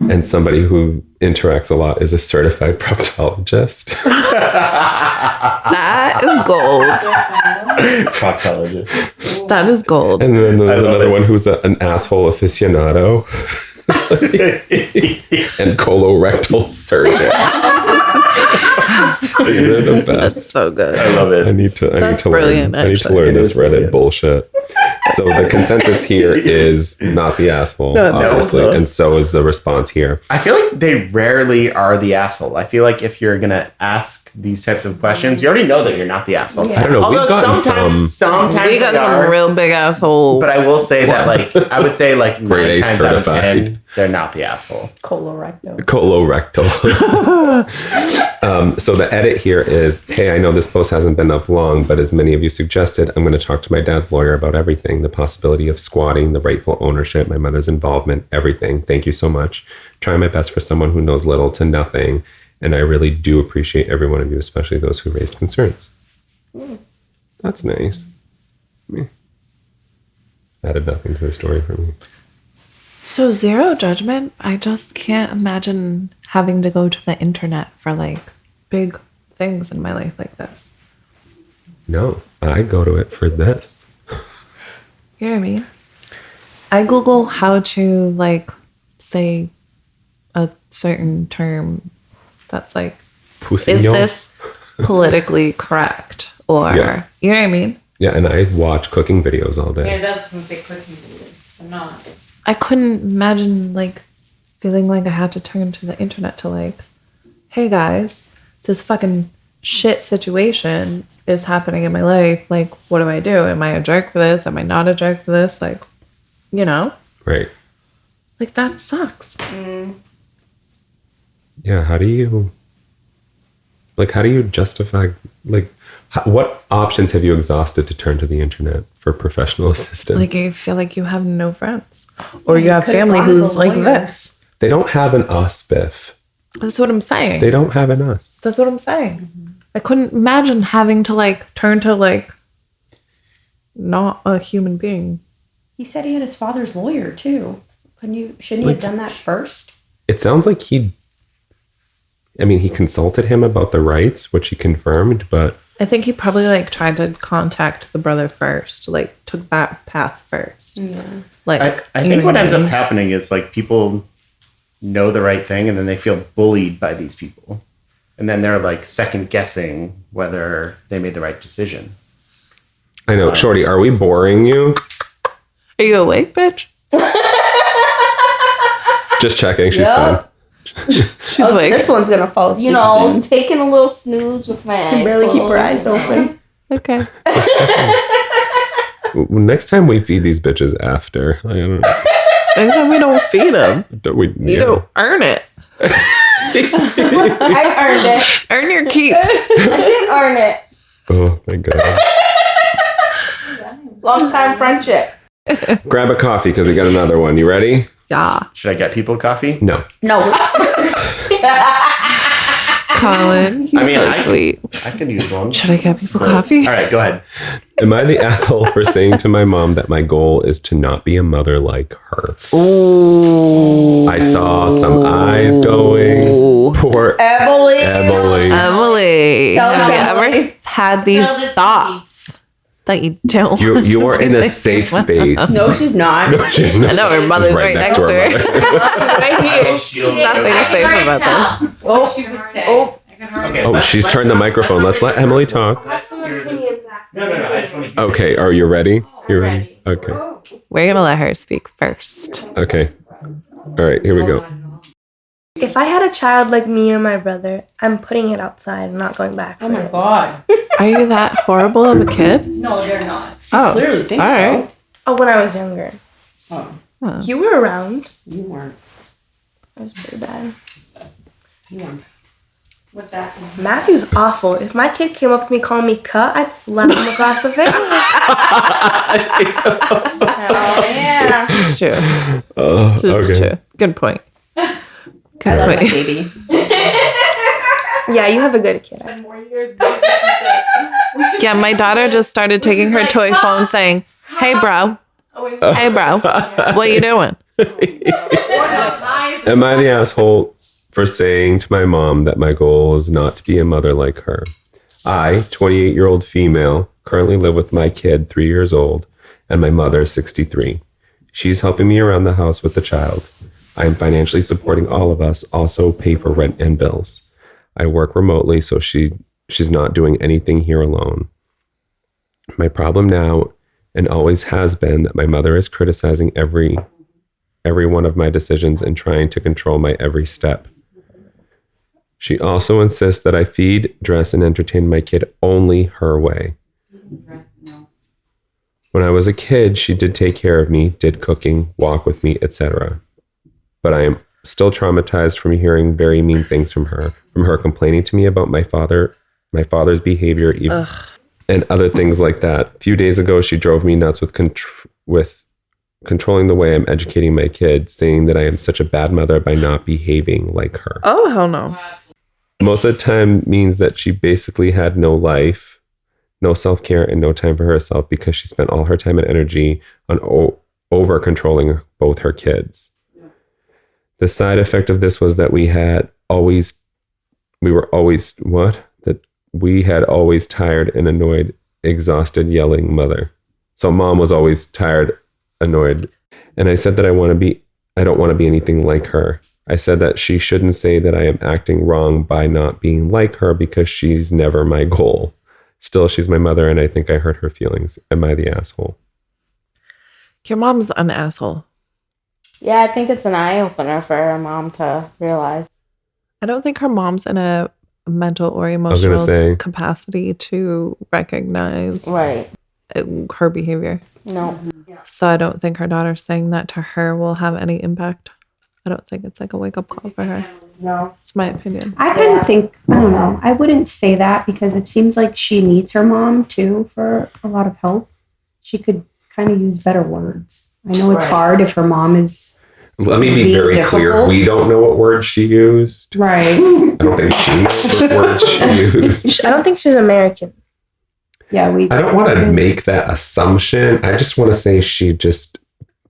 [SPEAKER 3] And somebody who interacts a lot is a certified proctologist.
[SPEAKER 2] That is gold.
[SPEAKER 5] Proctologist.
[SPEAKER 2] That is gold.
[SPEAKER 3] And then there's
[SPEAKER 5] love
[SPEAKER 3] another
[SPEAKER 5] it.
[SPEAKER 3] one who's an asshole aficionado and colorectal surgeon. These are the
[SPEAKER 2] That's
[SPEAKER 3] best.
[SPEAKER 2] so good.
[SPEAKER 5] I love it.
[SPEAKER 3] I need to
[SPEAKER 2] That's
[SPEAKER 3] learn.
[SPEAKER 2] brilliant,
[SPEAKER 3] I need to
[SPEAKER 2] actually.
[SPEAKER 3] learn
[SPEAKER 5] It
[SPEAKER 3] this
[SPEAKER 5] is
[SPEAKER 3] Reddit
[SPEAKER 5] brilliant.
[SPEAKER 3] bullshit. So the consensus here is not the asshole, obviously,
[SPEAKER 5] no.
[SPEAKER 3] and so is the response here.
[SPEAKER 5] I feel like they rarely are the asshole. I feel like if you're gonna ask these types of questions, you already know that you're not the asshole.
[SPEAKER 3] I don't know.
[SPEAKER 5] Although
[SPEAKER 3] We've gotten
[SPEAKER 5] sometimes
[SPEAKER 2] We got
[SPEAKER 5] they
[SPEAKER 2] some
[SPEAKER 5] are,
[SPEAKER 2] real big asshole.
[SPEAKER 5] but I will say that like I would say like
[SPEAKER 3] Grade
[SPEAKER 5] 9
[SPEAKER 3] A
[SPEAKER 5] times out of
[SPEAKER 3] certified.
[SPEAKER 5] 10 they're not the asshole.
[SPEAKER 7] Colorectal.
[SPEAKER 3] Colorectal. So the edit here is, hey, I know this post hasn't been up long, but as many of you suggested, I'm going to talk to my dad's lawyer about everything, the possibility of squatting, the rightful ownership, my mother's involvement, everything. Thank you so much. Trying my best for someone who knows little to nothing. And I really do appreciate every one of you, especially those who raised concerns. That's nice. Added nothing to the story for me.
[SPEAKER 2] So zero judgment. I just can't imagine having to go to the internet for like big things in my life like this.
[SPEAKER 3] No, I go to it for this.
[SPEAKER 2] You know what I mean? I Google how to like say a certain term that's like,
[SPEAKER 3] Pussy
[SPEAKER 2] is
[SPEAKER 3] yo.
[SPEAKER 2] this politically correct? Or,
[SPEAKER 3] Yeah.
[SPEAKER 2] you know what I mean?
[SPEAKER 3] Yeah, and I watch cooking videos all
[SPEAKER 6] Yeah,
[SPEAKER 3] day.
[SPEAKER 6] that's what I'm say cooking videos. I'm not.
[SPEAKER 2] I couldn't imagine like feeling like I had to turn to the internet to like, hey guys, this fucking shit situation is happening in my life. Like, what do I do? Am I a jerk for this? Am I not a jerk for this? Like, you know,
[SPEAKER 3] Right.
[SPEAKER 2] like that sucks.
[SPEAKER 3] Yeah, how do you justify, like, what options have you exhausted to turn to the internet for professional assistance?
[SPEAKER 2] Like, you feel like you have no friends, or
[SPEAKER 7] Yeah,
[SPEAKER 2] you
[SPEAKER 7] you
[SPEAKER 2] have
[SPEAKER 7] could've
[SPEAKER 2] family
[SPEAKER 7] gone to
[SPEAKER 2] who's
[SPEAKER 7] the
[SPEAKER 2] like
[SPEAKER 7] lawyer.
[SPEAKER 2] this.
[SPEAKER 3] They don't have an us, Biff.
[SPEAKER 2] That's what I'm saying.
[SPEAKER 3] They don't have an us.
[SPEAKER 2] That's what I'm saying. I couldn't imagine having to like turn to like not a human being.
[SPEAKER 7] He said he had his father's lawyer too. Shouldn't he have done that first?
[SPEAKER 3] It sounds like he consulted him about the rights, which he confirmed, but
[SPEAKER 2] I think he probably like tried to contact the brother first, like took that path first.
[SPEAKER 7] Yeah.
[SPEAKER 2] Like,
[SPEAKER 5] I
[SPEAKER 2] you
[SPEAKER 5] think
[SPEAKER 2] know
[SPEAKER 5] what
[SPEAKER 2] I
[SPEAKER 5] ends up
[SPEAKER 2] mean?
[SPEAKER 5] happening is like people know the right thing and then they feel bullied by these people. And then they're like second guessing whether they made the right decision.
[SPEAKER 3] I know. Shorty, are we boring you?
[SPEAKER 2] Are you awake, bitch?
[SPEAKER 3] Just checking. She's
[SPEAKER 4] Yup.
[SPEAKER 3] fine.
[SPEAKER 2] She's
[SPEAKER 7] Oh,
[SPEAKER 2] awake.
[SPEAKER 7] this one's gonna fall asleep.
[SPEAKER 4] You know,
[SPEAKER 7] soon.
[SPEAKER 4] taking a little snooze with my eyes
[SPEAKER 7] Can barely keep her
[SPEAKER 4] closed,
[SPEAKER 7] eyes
[SPEAKER 4] you know.
[SPEAKER 7] open.
[SPEAKER 2] Okay.
[SPEAKER 3] Next time we feed these bitches after. I don't know.
[SPEAKER 2] Next time we don't feed them,
[SPEAKER 3] Don't we,
[SPEAKER 2] you earn it.
[SPEAKER 4] I earned it.
[SPEAKER 2] Earn your keep.
[SPEAKER 4] I did earn it.
[SPEAKER 3] Oh my God.
[SPEAKER 4] Long time friendship.
[SPEAKER 3] Grab a coffee because we got another one. You ready?
[SPEAKER 2] Yeah.
[SPEAKER 5] Should I get people coffee?
[SPEAKER 3] No.
[SPEAKER 7] No.
[SPEAKER 2] Colin, he's
[SPEAKER 5] I mean,
[SPEAKER 2] so sweet.
[SPEAKER 5] I can use one.
[SPEAKER 2] Should I get people coffee?
[SPEAKER 5] All right, go ahead.
[SPEAKER 3] Am I the asshole for saying to my mom that my goal is to not be a mother like her?
[SPEAKER 2] Ooh.
[SPEAKER 3] I saw some eyes going. Poor
[SPEAKER 4] Emily.
[SPEAKER 3] Emily.
[SPEAKER 2] Emily,
[SPEAKER 7] Tell us,
[SPEAKER 2] have you
[SPEAKER 7] Emily.
[SPEAKER 2] ever had these
[SPEAKER 6] Spill the tea.
[SPEAKER 2] thoughts that you don't?
[SPEAKER 3] You are in a safe space.
[SPEAKER 7] No, she's not.
[SPEAKER 3] She's
[SPEAKER 2] I know, her mother's right next to her.
[SPEAKER 4] Right here.
[SPEAKER 2] Nothing to say about this.
[SPEAKER 6] Oh, she would say.
[SPEAKER 4] Oh.
[SPEAKER 5] Okay.
[SPEAKER 3] Oh, she's turned the microphone. Let's let Emily talk.
[SPEAKER 4] I have some opinions after.
[SPEAKER 5] No, I just want to hear.
[SPEAKER 3] Okay, are you ready? You ready? Okay.
[SPEAKER 2] We're gonna let her speak first.
[SPEAKER 3] Okay. All right, here we go.
[SPEAKER 8] If I had a child like me or my brother, I'm putting it outside and not going back.
[SPEAKER 7] Oh my god.
[SPEAKER 2] Are you that horrible of a kid?
[SPEAKER 6] No, they're not.
[SPEAKER 2] Oh,
[SPEAKER 7] Clearly think
[SPEAKER 2] all
[SPEAKER 7] so.
[SPEAKER 2] right.
[SPEAKER 8] Oh, when I was younger.
[SPEAKER 7] Oh,
[SPEAKER 2] Oh.
[SPEAKER 8] You were around.
[SPEAKER 7] you weren't.
[SPEAKER 8] It was pretty bad.
[SPEAKER 7] You weren't.
[SPEAKER 6] What that means.
[SPEAKER 8] Matthew's awful. If my kid came up to me calling me cut, I'd slap him across the face.
[SPEAKER 4] Oh, yeah.
[SPEAKER 2] This is true.
[SPEAKER 3] Oh,
[SPEAKER 2] This is
[SPEAKER 3] okay.
[SPEAKER 2] true. Good point.
[SPEAKER 7] I
[SPEAKER 2] Good
[SPEAKER 7] love my
[SPEAKER 2] point.
[SPEAKER 7] baby.
[SPEAKER 8] Yeah, you have a good kid.
[SPEAKER 6] 10 more years. What did she say?
[SPEAKER 2] Yeah, my daughter just started taking her toy phone saying, "Hey, bro.
[SPEAKER 6] Oh, wait.
[SPEAKER 2] Hey, bro. What you doing?"
[SPEAKER 3] Am I the asshole for saying to my mom that my goal is not to be a mother like her? I, 28-year-old female, currently live with my kid, 3 years old, and my mother is 63. She's helping me around the house with the child. I am financially supporting all of us, also pay for rent and bills. I work remotely, so she's not doing anything here alone. My problem now, and always has been, that my mother is criticizing every one of my decisions and trying to control my every step. She also insists that I feed, dress, and entertain my kid only her way. When I was a kid, she did take care of me, did cooking, walk with me, etc. But I am still traumatized from hearing very mean things from her complaining to me about my father's behavior, even, and other things like that. A few days ago, she drove me nuts with controlling the way I'm educating my kids, saying that I am such a bad mother by not behaving like her.
[SPEAKER 2] Oh, hell no.
[SPEAKER 3] Most of the time means that she basically had no life, no self-care, and no time for herself because she spent all her time and energy on over-controlling both her kids. The side effect of this was that we had always tired and annoyed exhausted, yelling mother. So mom was always tired, annoyed. And I said that I don't want to be anything like her. I said that she shouldn't say that I am acting wrong by not being like her because she's never my goal. Still, she's my mother, and I think I hurt her feelings. Am I the asshole?
[SPEAKER 2] Your mom's an asshole.
[SPEAKER 4] Yeah, I think it's an eye opener for her mom to realize.
[SPEAKER 2] I don't think her mom's in a mental or
[SPEAKER 3] was gonna
[SPEAKER 2] emotional
[SPEAKER 3] say.
[SPEAKER 2] capacity to recognize
[SPEAKER 4] Right.
[SPEAKER 2] her behavior.
[SPEAKER 4] No.
[SPEAKER 2] So I don't think her daughter saying that to her will have any impact. I don't think it's like a wake-up call for her.
[SPEAKER 7] No.
[SPEAKER 2] It's my opinion.
[SPEAKER 7] I kind of think, I don't know, I wouldn't say that because it seems like she needs her mom too for a lot of help. She could kind of use better words. I know it's hard if her mom is
[SPEAKER 3] Let me be
[SPEAKER 7] being
[SPEAKER 3] very clear.
[SPEAKER 7] difficult.
[SPEAKER 3] We don't know what words she used.
[SPEAKER 7] right.
[SPEAKER 3] I don't think she knows what words she used.
[SPEAKER 8] I don't think she's American.
[SPEAKER 7] Yeah,
[SPEAKER 3] I don't want to make that assumption. I just want to say she just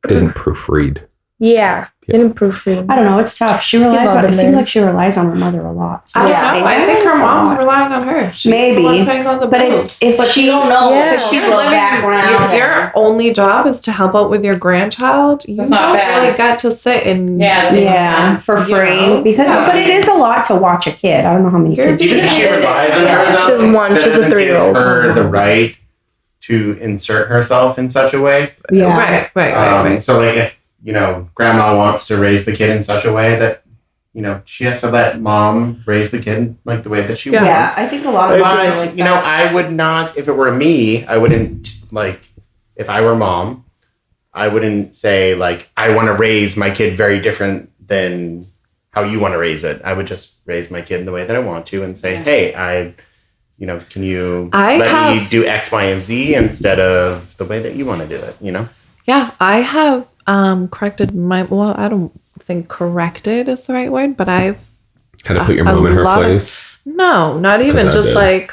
[SPEAKER 3] didn't proofread.
[SPEAKER 8] Yeah, didn't proofread.
[SPEAKER 7] I don't know. It's tough. She relies
[SPEAKER 8] Give
[SPEAKER 7] on.
[SPEAKER 8] up
[SPEAKER 7] It
[SPEAKER 8] in
[SPEAKER 7] seems
[SPEAKER 8] there.
[SPEAKER 7] like she relies on her mother a lot. So
[SPEAKER 2] I don't
[SPEAKER 7] yeah.
[SPEAKER 2] know. I think her mom's relying on her. She's
[SPEAKER 7] Maybe.
[SPEAKER 2] the one paying all the
[SPEAKER 7] But
[SPEAKER 2] bills.
[SPEAKER 7] if
[SPEAKER 4] But
[SPEAKER 7] she
[SPEAKER 4] you don't know
[SPEAKER 8] Yeah.
[SPEAKER 4] because she's
[SPEAKER 2] You're
[SPEAKER 4] real
[SPEAKER 2] living-
[SPEAKER 4] background.
[SPEAKER 2] if your only job is to help out with your grandchild, you
[SPEAKER 6] That's
[SPEAKER 2] don't
[SPEAKER 6] not bad.
[SPEAKER 2] really get to sit and
[SPEAKER 7] yeah, for
[SPEAKER 2] You
[SPEAKER 7] free
[SPEAKER 2] know?
[SPEAKER 7] because
[SPEAKER 2] Yeah.
[SPEAKER 7] but it is a lot to watch a kid. I don't know how many
[SPEAKER 2] You're
[SPEAKER 7] kids
[SPEAKER 5] Even if she
[SPEAKER 2] Yeah.
[SPEAKER 5] relies on
[SPEAKER 4] Yeah.
[SPEAKER 5] her, though,
[SPEAKER 8] She's one.
[SPEAKER 5] that
[SPEAKER 8] She's a
[SPEAKER 5] doesn't
[SPEAKER 8] 3-year-old.
[SPEAKER 5] give her the right to insert herself in such a way.
[SPEAKER 7] Yeah.
[SPEAKER 2] right.
[SPEAKER 5] So, like, if grandma wants to raise the kid in such a way that she has to let mom raise the kid like the way that she
[SPEAKER 2] Yeah.
[SPEAKER 7] Yeah,
[SPEAKER 5] wants.
[SPEAKER 7] I think a lot of people are
[SPEAKER 5] But
[SPEAKER 7] like that.
[SPEAKER 5] I would not. If it were me, I wouldn't like. If I were mom, I wouldn't say like I want to raise my kid very different than how you want to raise it. I would just raise my kid in the way that I want to, and say, hey, can you let me do X, Y, and Z instead of the way that you want to do it?
[SPEAKER 2] Yeah, I have corrected I don't think corrected is the right word, but I've
[SPEAKER 3] Had to put your mom in her place.
[SPEAKER 2] No, not even.
[SPEAKER 3] I
[SPEAKER 2] Just
[SPEAKER 3] did.
[SPEAKER 2] like,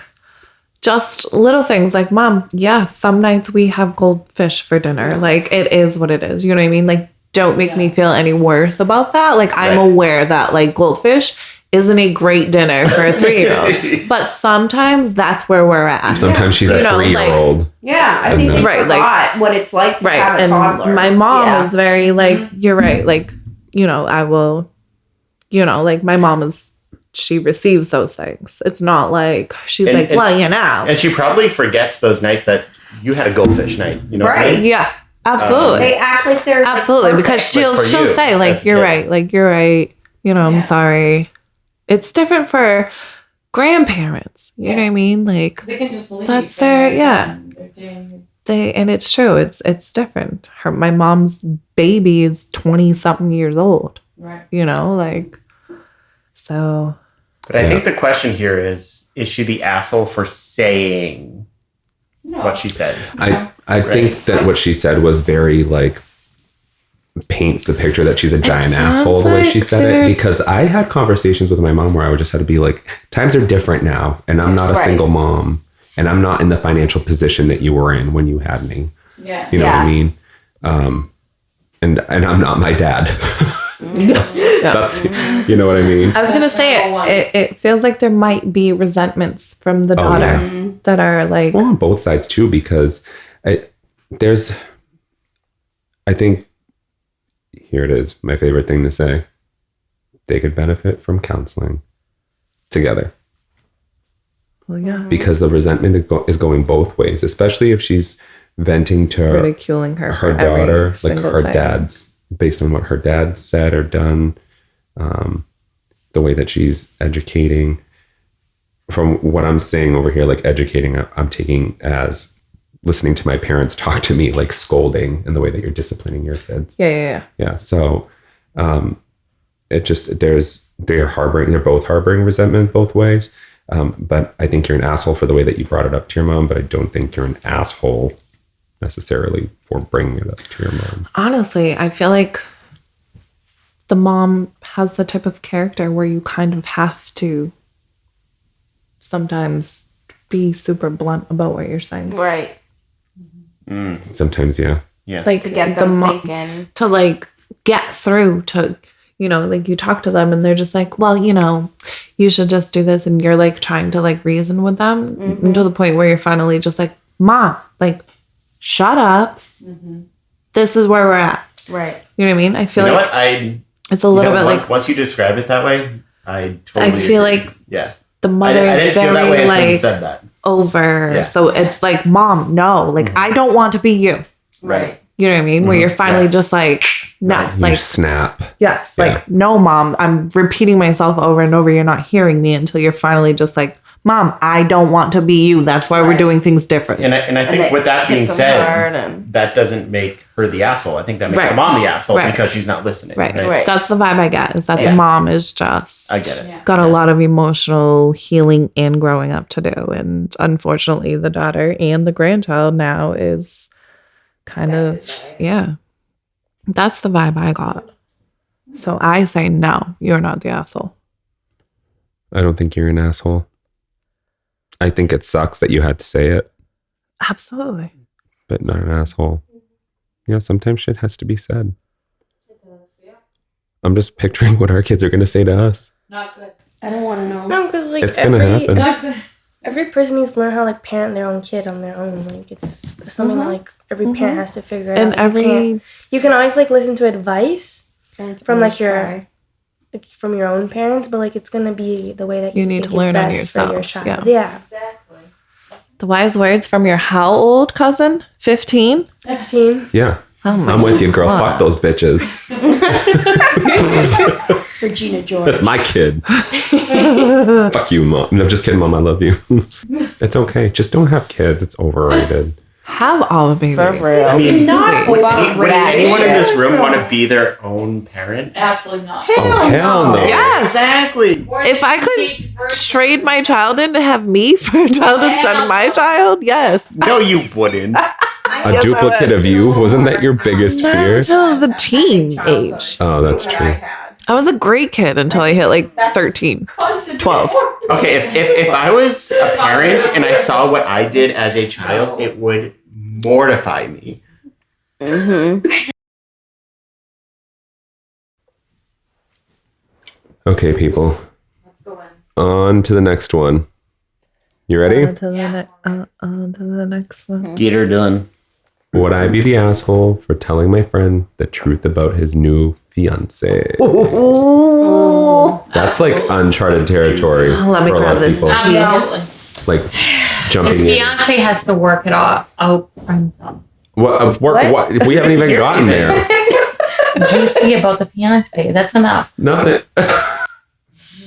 [SPEAKER 2] just little things like, Mom, yeah, some nights we have goldfish for dinner. Like, it is what it is. You know what I mean? Like, don't make me feel any worse about that. Like, I'm
[SPEAKER 5] Right.
[SPEAKER 2] aware that, like, goldfish isn't a great dinner for a 3-year-old. But sometimes that's where we're at.
[SPEAKER 3] Sometimes she's
[SPEAKER 2] You
[SPEAKER 3] a
[SPEAKER 2] know, like-
[SPEAKER 3] 3-year-old.
[SPEAKER 7] Yeah, I
[SPEAKER 3] And
[SPEAKER 7] think
[SPEAKER 3] then-
[SPEAKER 7] they
[SPEAKER 2] Right,
[SPEAKER 7] forgot what it's like to
[SPEAKER 2] Right.
[SPEAKER 7] have a
[SPEAKER 2] And
[SPEAKER 7] toddler.
[SPEAKER 2] my mom
[SPEAKER 7] Yeah.
[SPEAKER 2] is very, like, you're right. Like, I will, like, my mom she receives those things. It's not like she's
[SPEAKER 5] And-
[SPEAKER 2] like,
[SPEAKER 5] and-
[SPEAKER 2] well,
[SPEAKER 5] And she probably forgets those nights that you had a goldfish night. You know what I
[SPEAKER 7] Right.
[SPEAKER 5] mean?
[SPEAKER 2] Yeah, absolutely.
[SPEAKER 7] They act like they're
[SPEAKER 2] Absolutely.
[SPEAKER 7] like,
[SPEAKER 2] Because
[SPEAKER 7] perfect.
[SPEAKER 5] Like, for
[SPEAKER 2] she'll
[SPEAKER 5] you,
[SPEAKER 2] say,
[SPEAKER 5] as
[SPEAKER 2] like,
[SPEAKER 5] a
[SPEAKER 2] you're
[SPEAKER 5] kid.
[SPEAKER 2] right. Like, you're right. I'm sorry. It's different for grandparents. You know what I mean? Like,
[SPEAKER 6] They can just leave.
[SPEAKER 2] That's
[SPEAKER 6] and
[SPEAKER 2] their-
[SPEAKER 6] they're
[SPEAKER 2] yeah.
[SPEAKER 6] done. They're doing-
[SPEAKER 2] and it's true. It's different. My mom's baby is 20 something years old,
[SPEAKER 6] Right.
[SPEAKER 2] like, so.
[SPEAKER 5] But I think the question here is she the asshole for saying
[SPEAKER 6] No.
[SPEAKER 5] what she said?
[SPEAKER 3] I think that what she said was very like paints the picture that she's a giant
[SPEAKER 2] sounds
[SPEAKER 3] asshole the way
[SPEAKER 2] like
[SPEAKER 3] she said it,
[SPEAKER 2] there's-
[SPEAKER 3] because I had conversations with my mom where I would just have to be like, times are different now, and I'm not a
[SPEAKER 7] Right.
[SPEAKER 3] single mom, and I'm not in the financial position that you were in when you had me.
[SPEAKER 6] Yeah.
[SPEAKER 3] You know what I
[SPEAKER 7] Yeah.
[SPEAKER 3] mean? And I'm not my dad. That's you know what I mean?
[SPEAKER 2] I was gonna say
[SPEAKER 6] Number one.
[SPEAKER 2] it feels like there might be resentments from the
[SPEAKER 3] Oh,
[SPEAKER 2] daughter
[SPEAKER 3] yeah.
[SPEAKER 2] that are like,
[SPEAKER 3] Well, on both sides too, because I think here it is, my favorite thing to say. They could benefit from counseling together,
[SPEAKER 2] well, yeah,
[SPEAKER 3] because the resentment is going both ways, especially if she's venting to
[SPEAKER 2] ridiculing her, for
[SPEAKER 3] her
[SPEAKER 2] every
[SPEAKER 3] daughter, like
[SPEAKER 2] single
[SPEAKER 3] her
[SPEAKER 2] thing.
[SPEAKER 3] dad's, based on what her dad said or done, the way that she's educating. From what I'm saying over here, like educating, I'm taking as listening to my parents talk to me, like scolding, and the way that you're disciplining your kids.
[SPEAKER 2] Yeah.
[SPEAKER 3] So it just they're both harboring resentment both ways. But I think you're an asshole for the way that you brought it up to your mom, but I don't think you're an asshole necessarily for bringing it up to your mom.
[SPEAKER 2] Honestly, I feel like the mom has the type of character where you kind of have to sometimes be super blunt about what you're saying.
[SPEAKER 4] Right.
[SPEAKER 3] Sometimes, yeah.
[SPEAKER 2] Like
[SPEAKER 4] To get
[SPEAKER 2] the
[SPEAKER 4] them
[SPEAKER 2] mom
[SPEAKER 4] thinking.
[SPEAKER 2] to like get through to, like you talk to them and they're just like, well, you should just do this. And you're like trying to like reason with them to the point where you're finally just like, Mom, like, shut up. This is where we're at.
[SPEAKER 4] Right.
[SPEAKER 2] You know what I mean? I feel
[SPEAKER 5] You know
[SPEAKER 2] like
[SPEAKER 5] what?
[SPEAKER 2] it's a little bit like,
[SPEAKER 5] once you describe it that way, I totally
[SPEAKER 2] I feel
[SPEAKER 5] agree.
[SPEAKER 2] like
[SPEAKER 5] yeah.
[SPEAKER 2] the
[SPEAKER 5] I
[SPEAKER 2] mother
[SPEAKER 5] didn't
[SPEAKER 2] is
[SPEAKER 5] feel that way
[SPEAKER 2] very
[SPEAKER 5] until you
[SPEAKER 2] like
[SPEAKER 5] said that.
[SPEAKER 2] over.
[SPEAKER 5] Yeah.
[SPEAKER 2] So it's like, Mom, no, like, I don't want to be you.
[SPEAKER 5] Right.
[SPEAKER 2] You know what I mean? Where you're finally
[SPEAKER 5] Yes.
[SPEAKER 2] just like, no,
[SPEAKER 3] You
[SPEAKER 2] like,
[SPEAKER 3] snap.
[SPEAKER 2] yes,
[SPEAKER 3] Yeah.
[SPEAKER 2] like, no, Mom, I'm repeating myself over and over. You're not hearing me until you're finally just like, Mom, I don't want to be you. That's why we're doing things different.
[SPEAKER 5] And I think
[SPEAKER 4] it
[SPEAKER 5] with that being
[SPEAKER 4] hits 'em hard
[SPEAKER 5] said,
[SPEAKER 4] and-
[SPEAKER 5] that doesn't make her the asshole. I think that makes
[SPEAKER 2] Right.
[SPEAKER 5] the mom the asshole
[SPEAKER 2] Right.
[SPEAKER 5] because she's not listening.
[SPEAKER 2] Right.
[SPEAKER 4] Right.
[SPEAKER 2] That's the vibe I get, is that
[SPEAKER 5] Yeah.
[SPEAKER 2] the mom is just
[SPEAKER 5] I get it.
[SPEAKER 6] Yeah.
[SPEAKER 2] got a lot of emotional healing and growing up to do. And unfortunately, the daughter and the grandchild now is kind of, yeah. That's the vibe I got. So I say, no, you're not the asshole.
[SPEAKER 3] I don't think you're an asshole. I think it sucks that you had to say it,
[SPEAKER 2] Absolutely.
[SPEAKER 3] but not an asshole. Yeah, sometimes shit has to be said. I'm just picturing what our kids are going to say to us.
[SPEAKER 6] Not good.
[SPEAKER 7] I don't want to know.
[SPEAKER 8] No, because like
[SPEAKER 3] It's gonna happen.
[SPEAKER 6] Not good.
[SPEAKER 8] every person needs to learn how to like parent their own kid on their own. Like it's something that like every parent has to figure it
[SPEAKER 2] And
[SPEAKER 8] out.
[SPEAKER 2] every,
[SPEAKER 8] You can always like listen to advice
[SPEAKER 7] Parents
[SPEAKER 8] from
[SPEAKER 7] always
[SPEAKER 8] like your
[SPEAKER 7] try.
[SPEAKER 8] like, from your own parents, but like it's gonna be the way that
[SPEAKER 2] You
[SPEAKER 8] you
[SPEAKER 2] need
[SPEAKER 8] think
[SPEAKER 2] to learn
[SPEAKER 8] is
[SPEAKER 2] on
[SPEAKER 8] best for your
[SPEAKER 2] yourself,
[SPEAKER 8] child.
[SPEAKER 2] yeah.
[SPEAKER 8] Yeah.
[SPEAKER 2] the wise words from your how old cousin? 15?
[SPEAKER 8] 15.
[SPEAKER 3] Yeah,
[SPEAKER 2] Oh my
[SPEAKER 3] I'm with you, girl.
[SPEAKER 2] God.
[SPEAKER 3] Fuck those bitches.
[SPEAKER 7] Regina George.
[SPEAKER 3] That's my kid. Fuck you, Mom. No, I'm just kidding, Mom. I love you. It's okay. Just don't have kids. It's overrated.
[SPEAKER 2] Have all the babies.
[SPEAKER 4] For real.
[SPEAKER 5] I mean,
[SPEAKER 7] Not
[SPEAKER 5] would
[SPEAKER 7] fuck
[SPEAKER 5] anyone in
[SPEAKER 7] that.
[SPEAKER 5] this room want to be their own parent?
[SPEAKER 6] Absolutely not.
[SPEAKER 3] Oh, hell no.
[SPEAKER 2] Yes.
[SPEAKER 5] Exactly.
[SPEAKER 6] Or
[SPEAKER 2] If I could trade my child in to have me for a child instead of my child, yes.
[SPEAKER 5] No, you wouldn't.
[SPEAKER 3] A duplicate of you? Wasn't that your biggest
[SPEAKER 2] Not
[SPEAKER 3] fear?
[SPEAKER 2] until the teen age.
[SPEAKER 3] Oh, that's true.
[SPEAKER 2] I was a great kid until I hit like 13, 12.
[SPEAKER 5] Okay, if I was a parent and I saw what I did as a child, it would mortify me.
[SPEAKER 3] Okay, people. On to the next one. You ready?
[SPEAKER 2] On to the next one.
[SPEAKER 5] Get her done.
[SPEAKER 3] Would I be the asshole for telling my friend the truth about his new fiance? That's like uncharted territory.
[SPEAKER 2] Let me
[SPEAKER 3] for a
[SPEAKER 2] grab
[SPEAKER 3] lot of
[SPEAKER 2] this
[SPEAKER 3] people.
[SPEAKER 2] tea.
[SPEAKER 6] Absolutely.
[SPEAKER 3] Like
[SPEAKER 6] His
[SPEAKER 3] jumping in.
[SPEAKER 6] fiance has to work it off out for himself.
[SPEAKER 3] What? We haven't even gotten there.
[SPEAKER 6] Juicy about the fiance. That's enough.
[SPEAKER 3] Nothing.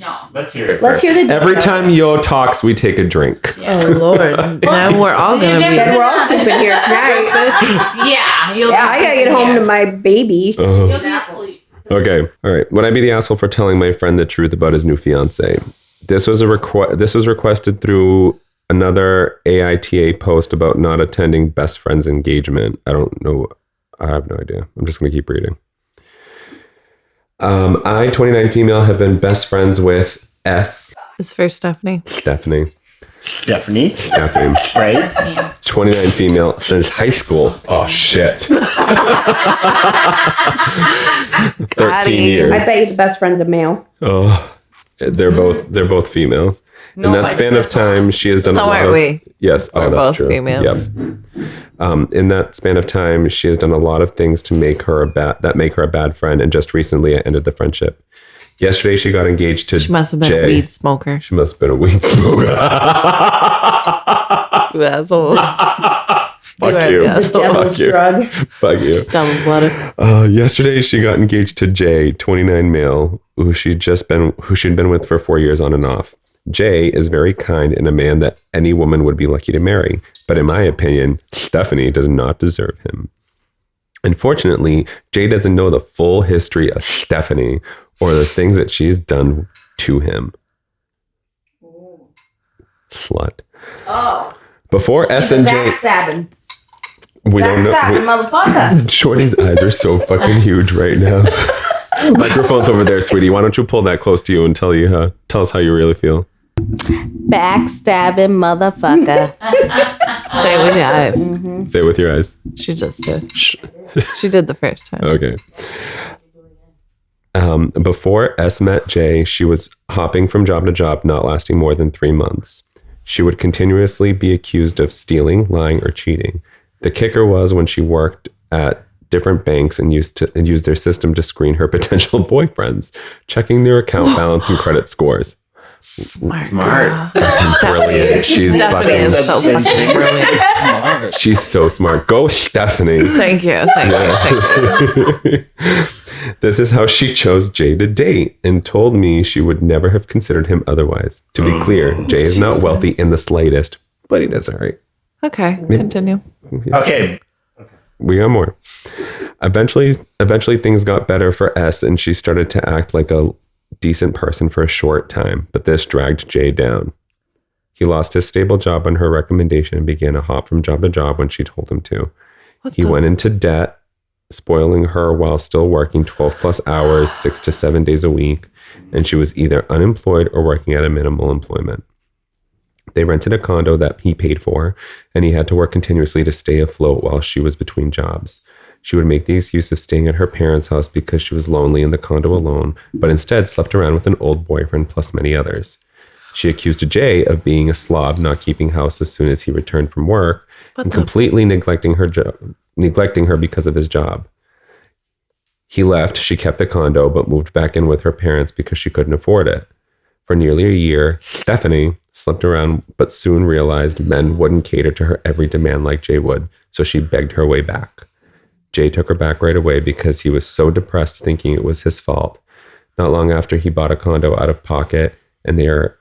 [SPEAKER 6] No.
[SPEAKER 5] Let's hear it.
[SPEAKER 7] Let's
[SPEAKER 5] first.
[SPEAKER 7] hear the
[SPEAKER 3] Every time Yo talks, we take a drink.
[SPEAKER 2] Oh, Lord. Now we're all going to be.
[SPEAKER 7] Then we're all sipping here tonight.
[SPEAKER 6] Yeah. You'll
[SPEAKER 7] Yeah, I gotta get home to my baby.
[SPEAKER 3] Ugh.
[SPEAKER 6] You'll be asleep.
[SPEAKER 3] Okay. All right. Would I be the asshole for telling my friend the truth about his new fiance? This was requested through another AITA post about not attending best friend's engagement. I don't know. I have no idea. I'm just going to keep reading. I, 29 female, have been best friends with S.
[SPEAKER 2] It's for Stephanie.
[SPEAKER 3] Stephanie.
[SPEAKER 5] Stephanie, right?
[SPEAKER 6] That's me.
[SPEAKER 3] 29 female since high school. Oh, shit. 13 years.
[SPEAKER 7] I bet you the best friend's a male.
[SPEAKER 3] Oh, they're both females. In that
[SPEAKER 6] Nobody
[SPEAKER 3] span of
[SPEAKER 6] does
[SPEAKER 3] time, she has done
[SPEAKER 2] So
[SPEAKER 3] a lot
[SPEAKER 2] aren't
[SPEAKER 3] of,
[SPEAKER 2] we?
[SPEAKER 3] Yes,
[SPEAKER 2] We're
[SPEAKER 3] that's
[SPEAKER 2] both
[SPEAKER 3] true.
[SPEAKER 2] females.
[SPEAKER 3] Yep. In that span of time, she has done a lot of things to make her a bad friend, and just recently I ended the friendship. Yesterday, she got engaged to
[SPEAKER 2] She must have been
[SPEAKER 3] Jay.
[SPEAKER 2] a weed smoker.
[SPEAKER 3] She must have been a weed smoker.
[SPEAKER 2] You asshole.
[SPEAKER 3] Fuck you.
[SPEAKER 2] Yeah.
[SPEAKER 7] The devil's
[SPEAKER 3] Fuck you.
[SPEAKER 7] drug.
[SPEAKER 3] Fuck you.
[SPEAKER 2] Devil's lettuce.
[SPEAKER 3] Yesterday, she got engaged to Jay, 29 male, who she'd been with for 4 years on and off. Jay is very kind and a man that any woman would be lucky to marry. But in my opinion, Stephanie does not deserve him. Unfortunately, Jay doesn't know the full history of Stephanie or the things that she's done to him. Slut.
[SPEAKER 4] Oh.
[SPEAKER 3] Before S and J,
[SPEAKER 4] Backstabbing.
[SPEAKER 3] we don't know.
[SPEAKER 4] Backstabbing, motherfucker.
[SPEAKER 3] Shorty's eyes are so fucking huge right now. Microphone's over there, sweetie. Why don't you pull that close to you and tell us how you really feel?
[SPEAKER 4] Backstabbing, motherfucker.
[SPEAKER 2] Say it with your eyes.
[SPEAKER 3] Say it with your eyes.
[SPEAKER 2] She just did. She did the first time.
[SPEAKER 3] Okay. Before S met Jay, she was hopping from job to job, not lasting more than 3 months. She would continuously be accused of stealing, lying, or cheating. The kicker was when she worked at different banks and used their system to screen her potential boyfriends, checking their account balance and credit scores.
[SPEAKER 2] Smart.
[SPEAKER 3] Brilliant. She's
[SPEAKER 2] Stephanie
[SPEAKER 3] fucking
[SPEAKER 2] is so fucking brilliant.
[SPEAKER 1] Smart.
[SPEAKER 3] She's so smart. Go, Stephanie.
[SPEAKER 2] Thank you. Thank you.
[SPEAKER 3] This is how she chose Jay to date and told me she would never have considered him otherwise. To be clear, Jay is not wealthy in the slightest, but he does all right.
[SPEAKER 2] Okay, continue.
[SPEAKER 5] Okay.
[SPEAKER 3] We got more. Eventually things got better for S and she started to act like a decent person for a short time, but this dragged Jay down. He lost his stable job on her recommendation and began to hop from job to job when she told him to. He went into debt, spoiling her while still working 12 plus hours, 6 to 7 days a week, and she was either unemployed or working at a minimal employment. They rented a condo that he paid for, and he had to work continuously to stay afloat while she was between jobs. She would make the excuse of staying at her parents' house because she was lonely in the condo alone, but instead slept around with an old boyfriend plus many others. She accused Jay of being a slob, not keeping house as soon as he returned from work, and completely neglecting her because of his job. He left, she kept the condo, but moved back in with her parents because she couldn't afford it. For nearly a year, Stefani slept around, but soon realized men wouldn't cater to her every demand like Jay would, so she begged her way back. Jay took her back right away because he was so depressed thinking it was his fault. Not long after he bought a condo out of pocket, and they are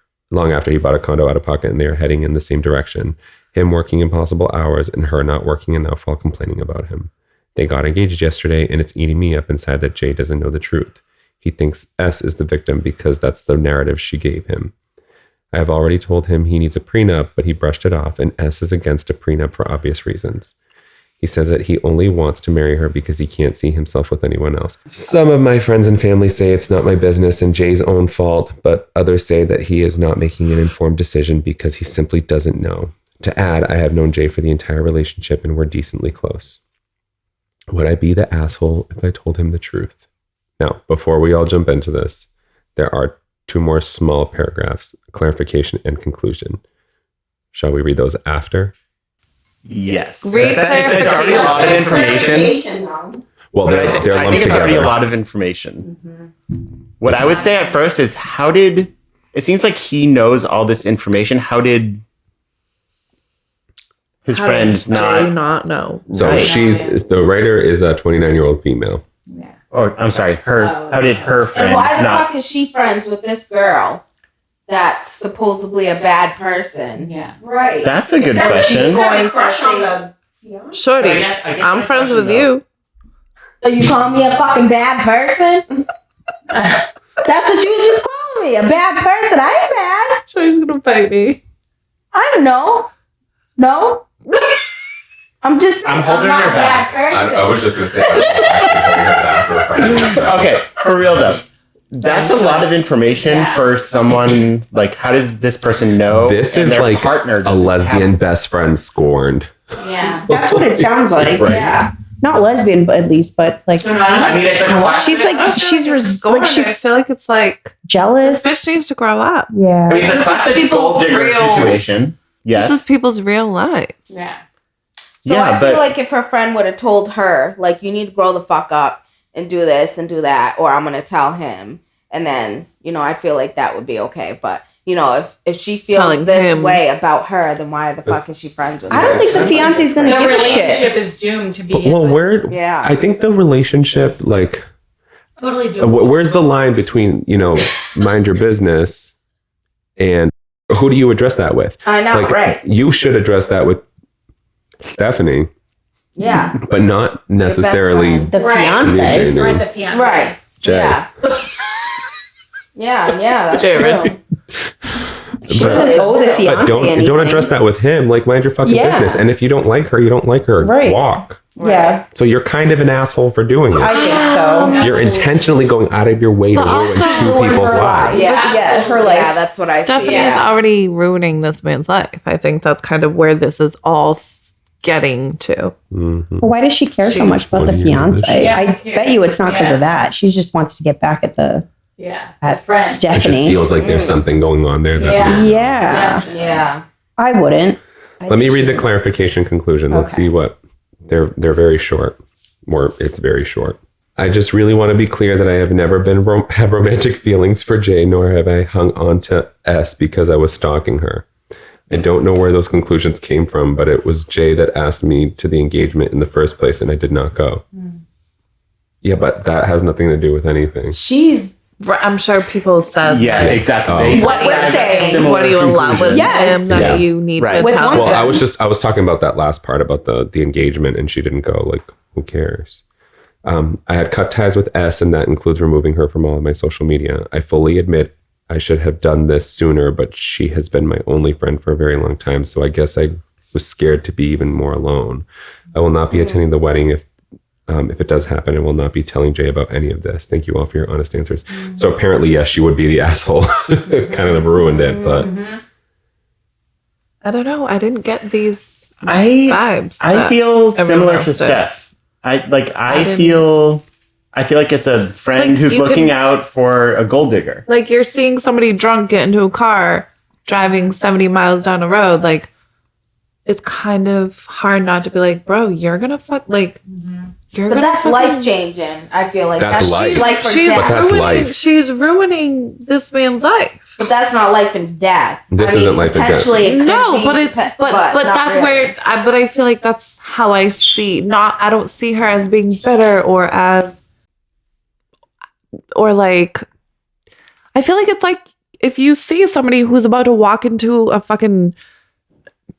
[SPEAKER 3] heading in the same direction. Him working impossible hours and her not working enough while complaining about him. They got engaged yesterday, and it's eating me up inside that Jay doesn't know the truth. He thinks S is the victim because that's the narrative she gave him. I have already told him he needs a prenup, but he brushed it off, and S is against a prenup for obvious reasons. He says that he only wants to marry her because he can't see himself with anyone else. Some of my friends and family say it's not my business and Jay's own fault, but others say that he is not making an informed decision because he simply doesn't know. To add, I have known Jay for the entire relationship and we're decently close. Would I be the asshole if I told him the truth? Now, before we all jump into this, there are 2 more small paragraphs, clarification and conclusion. Shall we read those after?
[SPEAKER 5] Yes.
[SPEAKER 2] It's
[SPEAKER 5] already a lot of information.
[SPEAKER 3] Well, they're
[SPEAKER 5] I
[SPEAKER 3] lumped
[SPEAKER 5] think it's already
[SPEAKER 3] together.
[SPEAKER 5] a lot of information. What I would say at first is it seems like he knows all this information. How did his friend
[SPEAKER 2] not know?
[SPEAKER 3] So the writer is a 29-year-old female.
[SPEAKER 6] Yeah.
[SPEAKER 5] Oh, I'm sorry. How did her friend
[SPEAKER 4] And why the
[SPEAKER 5] not?
[SPEAKER 4] fuck is she friends with this girl that's supposedly a bad person?
[SPEAKER 6] Yeah.
[SPEAKER 4] Right.
[SPEAKER 5] That's a good
[SPEAKER 4] She's
[SPEAKER 5] question.
[SPEAKER 4] going to say,
[SPEAKER 2] Shorty,
[SPEAKER 5] I guess
[SPEAKER 2] I'm
[SPEAKER 5] my
[SPEAKER 2] friends
[SPEAKER 5] question,
[SPEAKER 2] with
[SPEAKER 5] though-
[SPEAKER 2] you.
[SPEAKER 4] so you call me a fucking bad person? That's what you just called me, a bad person. I ain't bad.
[SPEAKER 2] Shorty's gonna fight me.
[SPEAKER 4] I don't know. No. I'm just saying,
[SPEAKER 5] I'm holding
[SPEAKER 4] not
[SPEAKER 5] her
[SPEAKER 4] a bad
[SPEAKER 5] back.
[SPEAKER 4] person.
[SPEAKER 3] was just going to say, I'm
[SPEAKER 5] Okay, for real though. That's a lot of information for someone. Like, how does this person know?
[SPEAKER 3] This
[SPEAKER 5] and
[SPEAKER 3] is
[SPEAKER 5] their
[SPEAKER 3] like
[SPEAKER 5] partner
[SPEAKER 3] a
[SPEAKER 5] doesn't
[SPEAKER 3] lesbian
[SPEAKER 5] have-
[SPEAKER 3] best friend scorned.
[SPEAKER 6] Yeah.
[SPEAKER 7] That's what it sounds like.
[SPEAKER 3] Right.
[SPEAKER 7] Yeah. Not lesbian, but at least, but like
[SPEAKER 6] So not
[SPEAKER 5] I mean, it's a classic.
[SPEAKER 7] she's like
[SPEAKER 2] I
[SPEAKER 7] she's
[SPEAKER 2] feel like it's like
[SPEAKER 7] jealous.
[SPEAKER 2] this bitch needs to grow up.
[SPEAKER 7] Yeah.
[SPEAKER 5] I mean, it's a classic
[SPEAKER 2] people's
[SPEAKER 5] gold digger
[SPEAKER 2] real-
[SPEAKER 5] situation. Yes.
[SPEAKER 2] This is people's real lives.
[SPEAKER 6] Yeah.
[SPEAKER 4] So
[SPEAKER 5] Yeah,
[SPEAKER 4] I feel
[SPEAKER 5] but-
[SPEAKER 4] like if her friend would have told her, like, you need to grow the fuck up and do this and do that, or I'm gonna tell him, and then, I feel like that would be okay. But, if she feels
[SPEAKER 2] Telling
[SPEAKER 4] this
[SPEAKER 2] him.
[SPEAKER 4] way about her, then why the fuck is she friends with her?
[SPEAKER 7] I don't think the fiance's gonna
[SPEAKER 6] The
[SPEAKER 7] give a shit.
[SPEAKER 6] relationship is doomed to be.
[SPEAKER 3] Well,
[SPEAKER 4] Yeah.
[SPEAKER 3] I think the relationship, like,
[SPEAKER 6] Totally doomed.
[SPEAKER 3] where's the line between, mind your business and who do you address that with?
[SPEAKER 4] I know,
[SPEAKER 3] Like,
[SPEAKER 4] right?
[SPEAKER 3] you should address that with Stephanie,
[SPEAKER 4] Yeah.
[SPEAKER 3] but not necessarily
[SPEAKER 4] friend.
[SPEAKER 7] The
[SPEAKER 6] Right.
[SPEAKER 7] fiance.
[SPEAKER 3] Jay.
[SPEAKER 6] Or the fiance.
[SPEAKER 4] Right.
[SPEAKER 3] Jay.
[SPEAKER 4] Yeah. Yeah, that's
[SPEAKER 2] Jay,
[SPEAKER 4] true.
[SPEAKER 2] right?
[SPEAKER 7] She doesn't owe the
[SPEAKER 3] But
[SPEAKER 7] fiance
[SPEAKER 3] don't
[SPEAKER 7] anything.
[SPEAKER 3] address that with him. Like, mind your fucking
[SPEAKER 7] Yeah.
[SPEAKER 3] business. And if you don't like her, you don't like her.
[SPEAKER 7] Right.
[SPEAKER 3] Walk.
[SPEAKER 7] Yeah,
[SPEAKER 3] So you're kind of an asshole for doing it.
[SPEAKER 7] I think so.
[SPEAKER 3] You're intentionally going out of your way to
[SPEAKER 2] But
[SPEAKER 3] ruin
[SPEAKER 2] also
[SPEAKER 3] two
[SPEAKER 7] ruin
[SPEAKER 3] people's
[SPEAKER 7] her
[SPEAKER 3] lives.
[SPEAKER 7] life.
[SPEAKER 4] Yeah,
[SPEAKER 7] Yes, her life.
[SPEAKER 4] Yeah, that's what I
[SPEAKER 2] Stephanie
[SPEAKER 4] see.
[SPEAKER 2] is
[SPEAKER 4] Yeah.
[SPEAKER 2] already ruining this man's life. I think that's kind of where this is all getting to.
[SPEAKER 3] Mhm.
[SPEAKER 7] Why does she care so
[SPEAKER 2] She's
[SPEAKER 7] much about the
[SPEAKER 3] 40 years of
[SPEAKER 7] fiance?
[SPEAKER 6] this.
[SPEAKER 7] I
[SPEAKER 6] Yeah,
[SPEAKER 7] bet you it's not because
[SPEAKER 6] yeah.
[SPEAKER 7] of that. She just wants to get back at
[SPEAKER 6] Yeah.
[SPEAKER 7] at
[SPEAKER 6] friend.
[SPEAKER 3] It just
[SPEAKER 7] Stephanie.
[SPEAKER 3] feels like there's something going on there. That
[SPEAKER 6] Yeah.
[SPEAKER 7] Yeah.
[SPEAKER 4] Yeah.
[SPEAKER 7] I wouldn't.
[SPEAKER 3] Let me read the clarification conclusion. Let's see what they're very short. It's very short. I just really want to be clear that I have never been have romantic feelings for Jay, nor have I hung on to S because I was stalking her. I don't know where those conclusions came from, but it was Jay that asked me to the engagement in the first place, and I did not go. Yeah, but that has nothing to do with anything.
[SPEAKER 2] I'm sure people said,
[SPEAKER 5] Yeah,
[SPEAKER 2] like,
[SPEAKER 5] exactly.
[SPEAKER 2] what we're saying, what are you in love with him that you need to tell
[SPEAKER 3] Well,
[SPEAKER 2] him?
[SPEAKER 3] I was talking about that last part about the engagement, and she didn't go. Like, who cares? I had cut ties with S, and that includes removing her from all of my social media. I fully admit I should have done this sooner, but she has been my only friend for a very long time, so I guess I was scared to be even more alone. I will not be attending the wedding if it does happen, and will not be telling Jay about any of this. Thank you all for your honest answers. So apparently, yes, she would be the asshole. Kind of ruined it, but
[SPEAKER 2] I don't know. I didn't get these vibes.
[SPEAKER 5] I feel
[SPEAKER 2] everyone
[SPEAKER 5] similar
[SPEAKER 2] else
[SPEAKER 5] to
[SPEAKER 2] did.
[SPEAKER 5] Steph. I feel like it's a friend
[SPEAKER 2] Like,
[SPEAKER 5] who's
[SPEAKER 2] you
[SPEAKER 5] looking
[SPEAKER 2] could-
[SPEAKER 5] out for a gold digger.
[SPEAKER 2] Like, you're seeing somebody drunk get into a car driving 70 miles down the road. Like, it's kind of hard not to be like, bro, you're gonna fuck. Like, you're
[SPEAKER 4] But
[SPEAKER 2] gonna.
[SPEAKER 4] that's
[SPEAKER 2] fucking-
[SPEAKER 4] life changing. I feel like
[SPEAKER 3] That's life.
[SPEAKER 4] life or
[SPEAKER 2] She's
[SPEAKER 4] death.
[SPEAKER 3] But that's
[SPEAKER 2] ruining.
[SPEAKER 3] life.
[SPEAKER 2] She's ruining this man's life.
[SPEAKER 4] But that's not life and death.
[SPEAKER 3] This isn't life and death.
[SPEAKER 4] potentially it could
[SPEAKER 2] No,
[SPEAKER 4] be,
[SPEAKER 2] but it's but
[SPEAKER 4] not
[SPEAKER 2] that's
[SPEAKER 4] really.
[SPEAKER 2] where. But I feel like that's how I see. I don't see her as being bitter or like. I feel like it's like if you see somebody who's about to walk into a fucking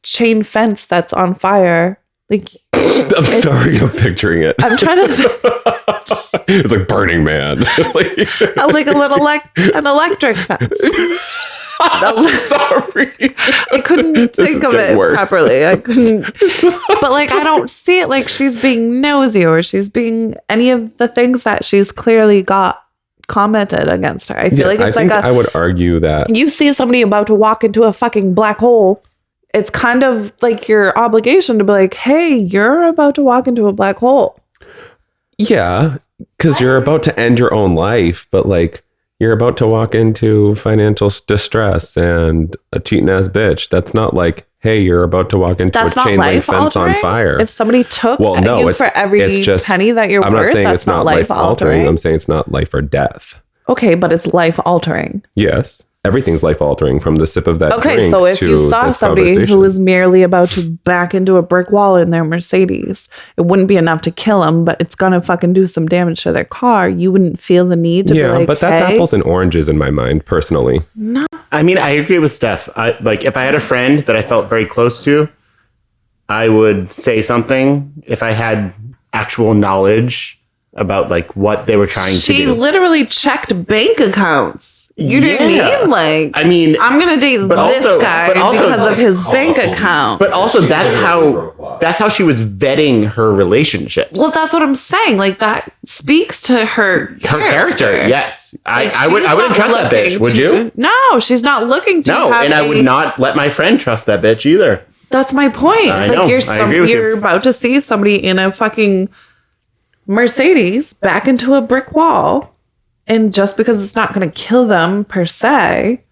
[SPEAKER 2] chain fence that's on fire, like
[SPEAKER 3] I'm sorry, I'm picturing it.
[SPEAKER 2] I'm trying to
[SPEAKER 3] It's like Burning Man.
[SPEAKER 2] like an electric fence.
[SPEAKER 3] Sorry.
[SPEAKER 2] I couldn't
[SPEAKER 3] This
[SPEAKER 2] think
[SPEAKER 3] is
[SPEAKER 2] of
[SPEAKER 3] getting
[SPEAKER 2] it
[SPEAKER 3] worse.
[SPEAKER 2] properly. I couldn't. But like, I don't see it like she's being nosy or she's being any of the things that she's clearly got commented against her. I feel like it's
[SPEAKER 3] I
[SPEAKER 2] like
[SPEAKER 3] think I would argue that
[SPEAKER 2] you see somebody about to walk into a fucking black hole. It's kind of like your obligation to be like, hey, you're about to walk into a black hole.
[SPEAKER 3] yeah, because you're about to end your own life, but like you're about to walk into financial distress and a cheating ass bitch. That's not like, hey, you're about to walk into
[SPEAKER 2] That's
[SPEAKER 3] a
[SPEAKER 2] not
[SPEAKER 3] chain link
[SPEAKER 2] life
[SPEAKER 3] fence on
[SPEAKER 2] altering.
[SPEAKER 3] fire.
[SPEAKER 2] If somebody took
[SPEAKER 3] Well, no,
[SPEAKER 2] you
[SPEAKER 3] it's-
[SPEAKER 2] for every
[SPEAKER 3] it's just-
[SPEAKER 2] penny that you're
[SPEAKER 3] I'm
[SPEAKER 2] worth,
[SPEAKER 3] not saying
[SPEAKER 2] that's
[SPEAKER 3] it's not life altering. I'm saying it's not life or death.
[SPEAKER 2] Okay, but it's life altering.
[SPEAKER 3] Yes, everything's life altering from the sip of that
[SPEAKER 2] Okay,
[SPEAKER 3] drink
[SPEAKER 2] so if
[SPEAKER 3] to
[SPEAKER 2] you saw
[SPEAKER 3] this
[SPEAKER 2] somebody
[SPEAKER 3] conversation.
[SPEAKER 2] who was merely about to back into a brick wall in their Mercedes, it wouldn't be enough to kill them, but it's gonna fucking do some damage to their car. You wouldn't feel the need to be like,
[SPEAKER 3] but that's
[SPEAKER 2] hey,
[SPEAKER 3] apples and oranges in my mind, personally.
[SPEAKER 5] I mean, I agree with Steph. Like, if I had a friend that I felt very close to, I would say something if I had actual knowledge about like what they were trying to
[SPEAKER 2] She
[SPEAKER 5] do.
[SPEAKER 2] literally checked bank accounts. You know what I
[SPEAKER 5] Yeah.
[SPEAKER 2] mean? Like,
[SPEAKER 5] I mean,
[SPEAKER 2] I'm gonna date this
[SPEAKER 5] also-
[SPEAKER 2] guy
[SPEAKER 5] but also-
[SPEAKER 2] because of his bank account.
[SPEAKER 5] but also that's how she was vetting her relationships.
[SPEAKER 2] Well, that's what I'm saying. Like, that speaks to her
[SPEAKER 5] Her character, yes.
[SPEAKER 2] Like,
[SPEAKER 5] I wouldn't
[SPEAKER 2] she's not
[SPEAKER 5] trust that bitch.
[SPEAKER 2] looking
[SPEAKER 5] Would
[SPEAKER 2] to-
[SPEAKER 5] you?
[SPEAKER 2] No, she's not looking to.
[SPEAKER 5] No,
[SPEAKER 2] have
[SPEAKER 5] and I would not let my friend trust that bitch either.
[SPEAKER 2] That's my point.
[SPEAKER 5] I
[SPEAKER 2] It's
[SPEAKER 5] know.
[SPEAKER 2] like
[SPEAKER 5] I agree with you.
[SPEAKER 2] you're about to see somebody in a fucking Mercedes back into a brick wall, and just because it's not going to kill them per se,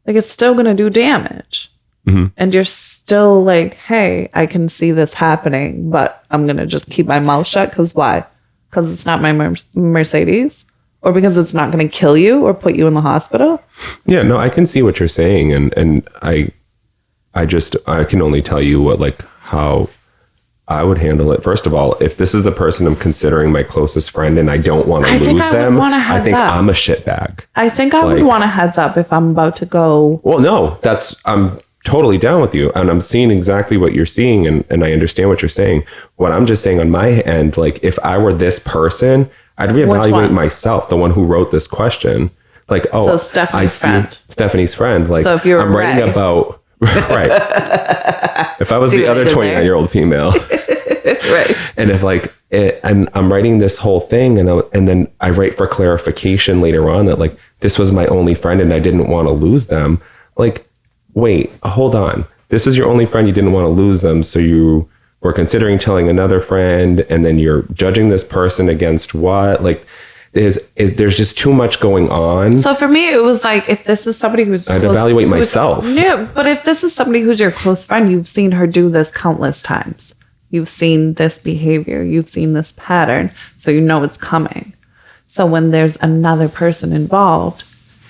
[SPEAKER 2] like it's still going to do damage.
[SPEAKER 3] Mhm.
[SPEAKER 2] And you're still like, hey, I can see this happening, but I'm going to just keep my mouth shut. Because why? Because it's not my Mercedes? Or because it's not going to kill you or put you in the hospital?
[SPEAKER 3] Yeah, no, I can see what you're saying, and I can only tell you how I would handle it. First of all, if this is the person I'm considering my closest friend and I don't want to
[SPEAKER 2] I
[SPEAKER 3] lose
[SPEAKER 2] think I would
[SPEAKER 3] them,
[SPEAKER 2] want a
[SPEAKER 3] I
[SPEAKER 2] heads
[SPEAKER 3] think
[SPEAKER 2] up.
[SPEAKER 3] I'm a shitbag.
[SPEAKER 2] I think I would
[SPEAKER 3] Like-
[SPEAKER 2] want a heads up if I'm about to go.
[SPEAKER 3] Well, no, I'm totally down with you, and I'm seeing exactly what you're seeing, and I understand what you're saying. What I'm just saying on my end, like if I were this person, I'd reevaluate
[SPEAKER 2] one?
[SPEAKER 3] myself, the one who wrote this question. Like, oh,
[SPEAKER 2] So Stephanie's friend.
[SPEAKER 3] Stephanie's friend. Like,
[SPEAKER 2] So if you're
[SPEAKER 3] I'm writing
[SPEAKER 2] Ray.
[SPEAKER 3] about right. If I was
[SPEAKER 2] See
[SPEAKER 3] the
[SPEAKER 2] what I
[SPEAKER 3] other
[SPEAKER 2] did
[SPEAKER 3] 29-year-old female,
[SPEAKER 2] Right.
[SPEAKER 3] and if and I'm writing this whole thing, and then I write for clarification later on that like this was my only friend and I didn't want to lose them. Like, wait, hold on. This is your only friend. You didn't want to lose them, so you were considering telling another friend, and then you're judging this person against what? Like, there's just too much going on.
[SPEAKER 2] So for me, it was like, if this is somebody who's
[SPEAKER 3] I'd evaluate myself.
[SPEAKER 2] Yeah, but if this is somebody who's your close friend, you've seen her do this countless times. You've seen this behavior. You've seen this pattern. So you know it's coming. So when there's another person involved,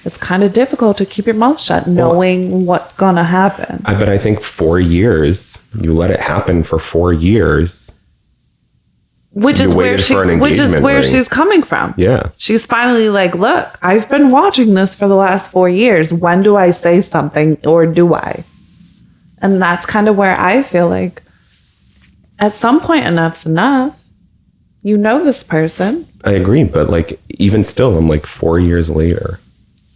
[SPEAKER 2] it's kind of difficult to keep your mouth shut, knowing what's going to happen.
[SPEAKER 3] But I think 4 years, you let it happen for 4 years.
[SPEAKER 2] Which is where she's coming from.
[SPEAKER 3] Yeah.
[SPEAKER 2] She's finally like, look, I've been watching this for the last 4 years. When do I say something, or do I? And that's kind of where I feel like at some point enough's enough. You know this person.
[SPEAKER 3] I agree. But like, even still, I'm like 4 years later.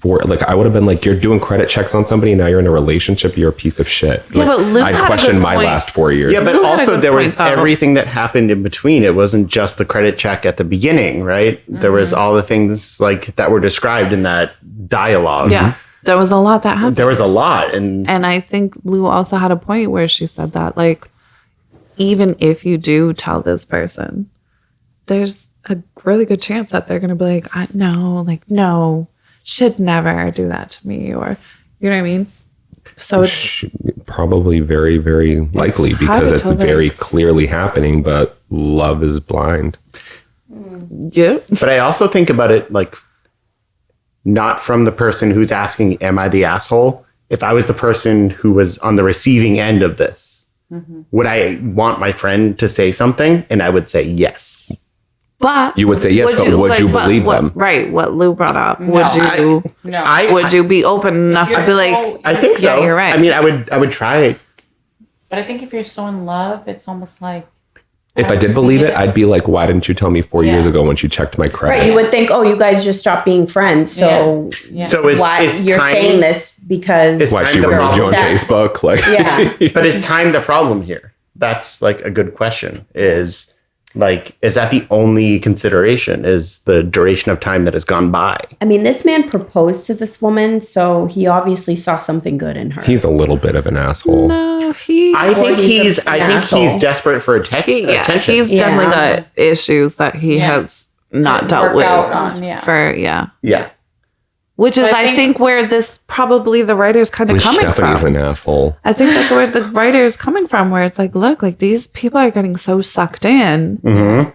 [SPEAKER 3] I would have been like, you're doing credit checks on somebody, now you're in a relationship, you're a piece of shit.
[SPEAKER 2] Yeah,
[SPEAKER 3] like,
[SPEAKER 2] but Luke
[SPEAKER 3] I'd
[SPEAKER 2] had a
[SPEAKER 3] question
[SPEAKER 2] good
[SPEAKER 3] my
[SPEAKER 2] point.
[SPEAKER 3] last 4 years.
[SPEAKER 5] Yeah, but
[SPEAKER 2] Luke had a
[SPEAKER 5] also
[SPEAKER 2] good
[SPEAKER 5] there was
[SPEAKER 2] point, though.
[SPEAKER 5] everything that happened in between. It wasn't just the credit check at the beginning, right? There was all the things like that were described in that dialogue.
[SPEAKER 2] Yeah. There was a lot that happened.
[SPEAKER 5] There was a lot. And
[SPEAKER 2] I think Lou also had a point where she said that, like, even if you do tell this person, there's a really good chance that they're going to be like, no, should never do that to me, or, you know what I mean? So it's
[SPEAKER 3] probably very, very likely, because it's very clearly happening, but love is blind.
[SPEAKER 2] Yeah.
[SPEAKER 5] But I also think about it like not from the person who's asking, am I the asshole? If I was the person who was on the receiving end of this, would I want my friend to say something? And I would say yes.
[SPEAKER 2] But
[SPEAKER 3] You would say yes, but would you believe them?
[SPEAKER 2] Right, what Lou brought up.
[SPEAKER 6] No,
[SPEAKER 2] Would you be open enough to be like,
[SPEAKER 5] I think so.
[SPEAKER 2] Yeah, you're right.
[SPEAKER 5] I mean, I would try it.
[SPEAKER 6] But I think if you're so in love, it's almost like,
[SPEAKER 3] If I did believe it, I'd be like, why didn't you tell me 4 years ago when you checked my credit?
[SPEAKER 7] Right, you would think, oh, you guys just stopped being friends, so
[SPEAKER 5] So is
[SPEAKER 7] you're
[SPEAKER 5] time,
[SPEAKER 7] saying this because
[SPEAKER 3] Why
[SPEAKER 5] time
[SPEAKER 3] she
[SPEAKER 5] the
[SPEAKER 3] removed you on
[SPEAKER 7] problem?
[SPEAKER 3] Facebook? Like,
[SPEAKER 7] Yeah.
[SPEAKER 5] but is time the problem here? That's like a good question. Is that the only consideration? Is the duration of time that has gone by?
[SPEAKER 7] I mean, this man proposed to this woman, so he obviously saw something good in her.
[SPEAKER 3] he's a little bit of an asshole.
[SPEAKER 2] no,
[SPEAKER 5] I think
[SPEAKER 7] he's
[SPEAKER 5] I think
[SPEAKER 7] asshole.
[SPEAKER 5] he's desperate for attention.
[SPEAKER 2] He's definitely got issues that he has not dealt with.
[SPEAKER 5] Yeah.
[SPEAKER 2] Which is,
[SPEAKER 6] But I
[SPEAKER 2] I think, where this probably the writer's kind of
[SPEAKER 3] Which
[SPEAKER 2] coming
[SPEAKER 3] Stephanie's
[SPEAKER 2] from.
[SPEAKER 3] an asshole.
[SPEAKER 2] I think that's where the writer is coming from, where it's like, look, like these people are getting so sucked in.
[SPEAKER 5] Mm-hmm.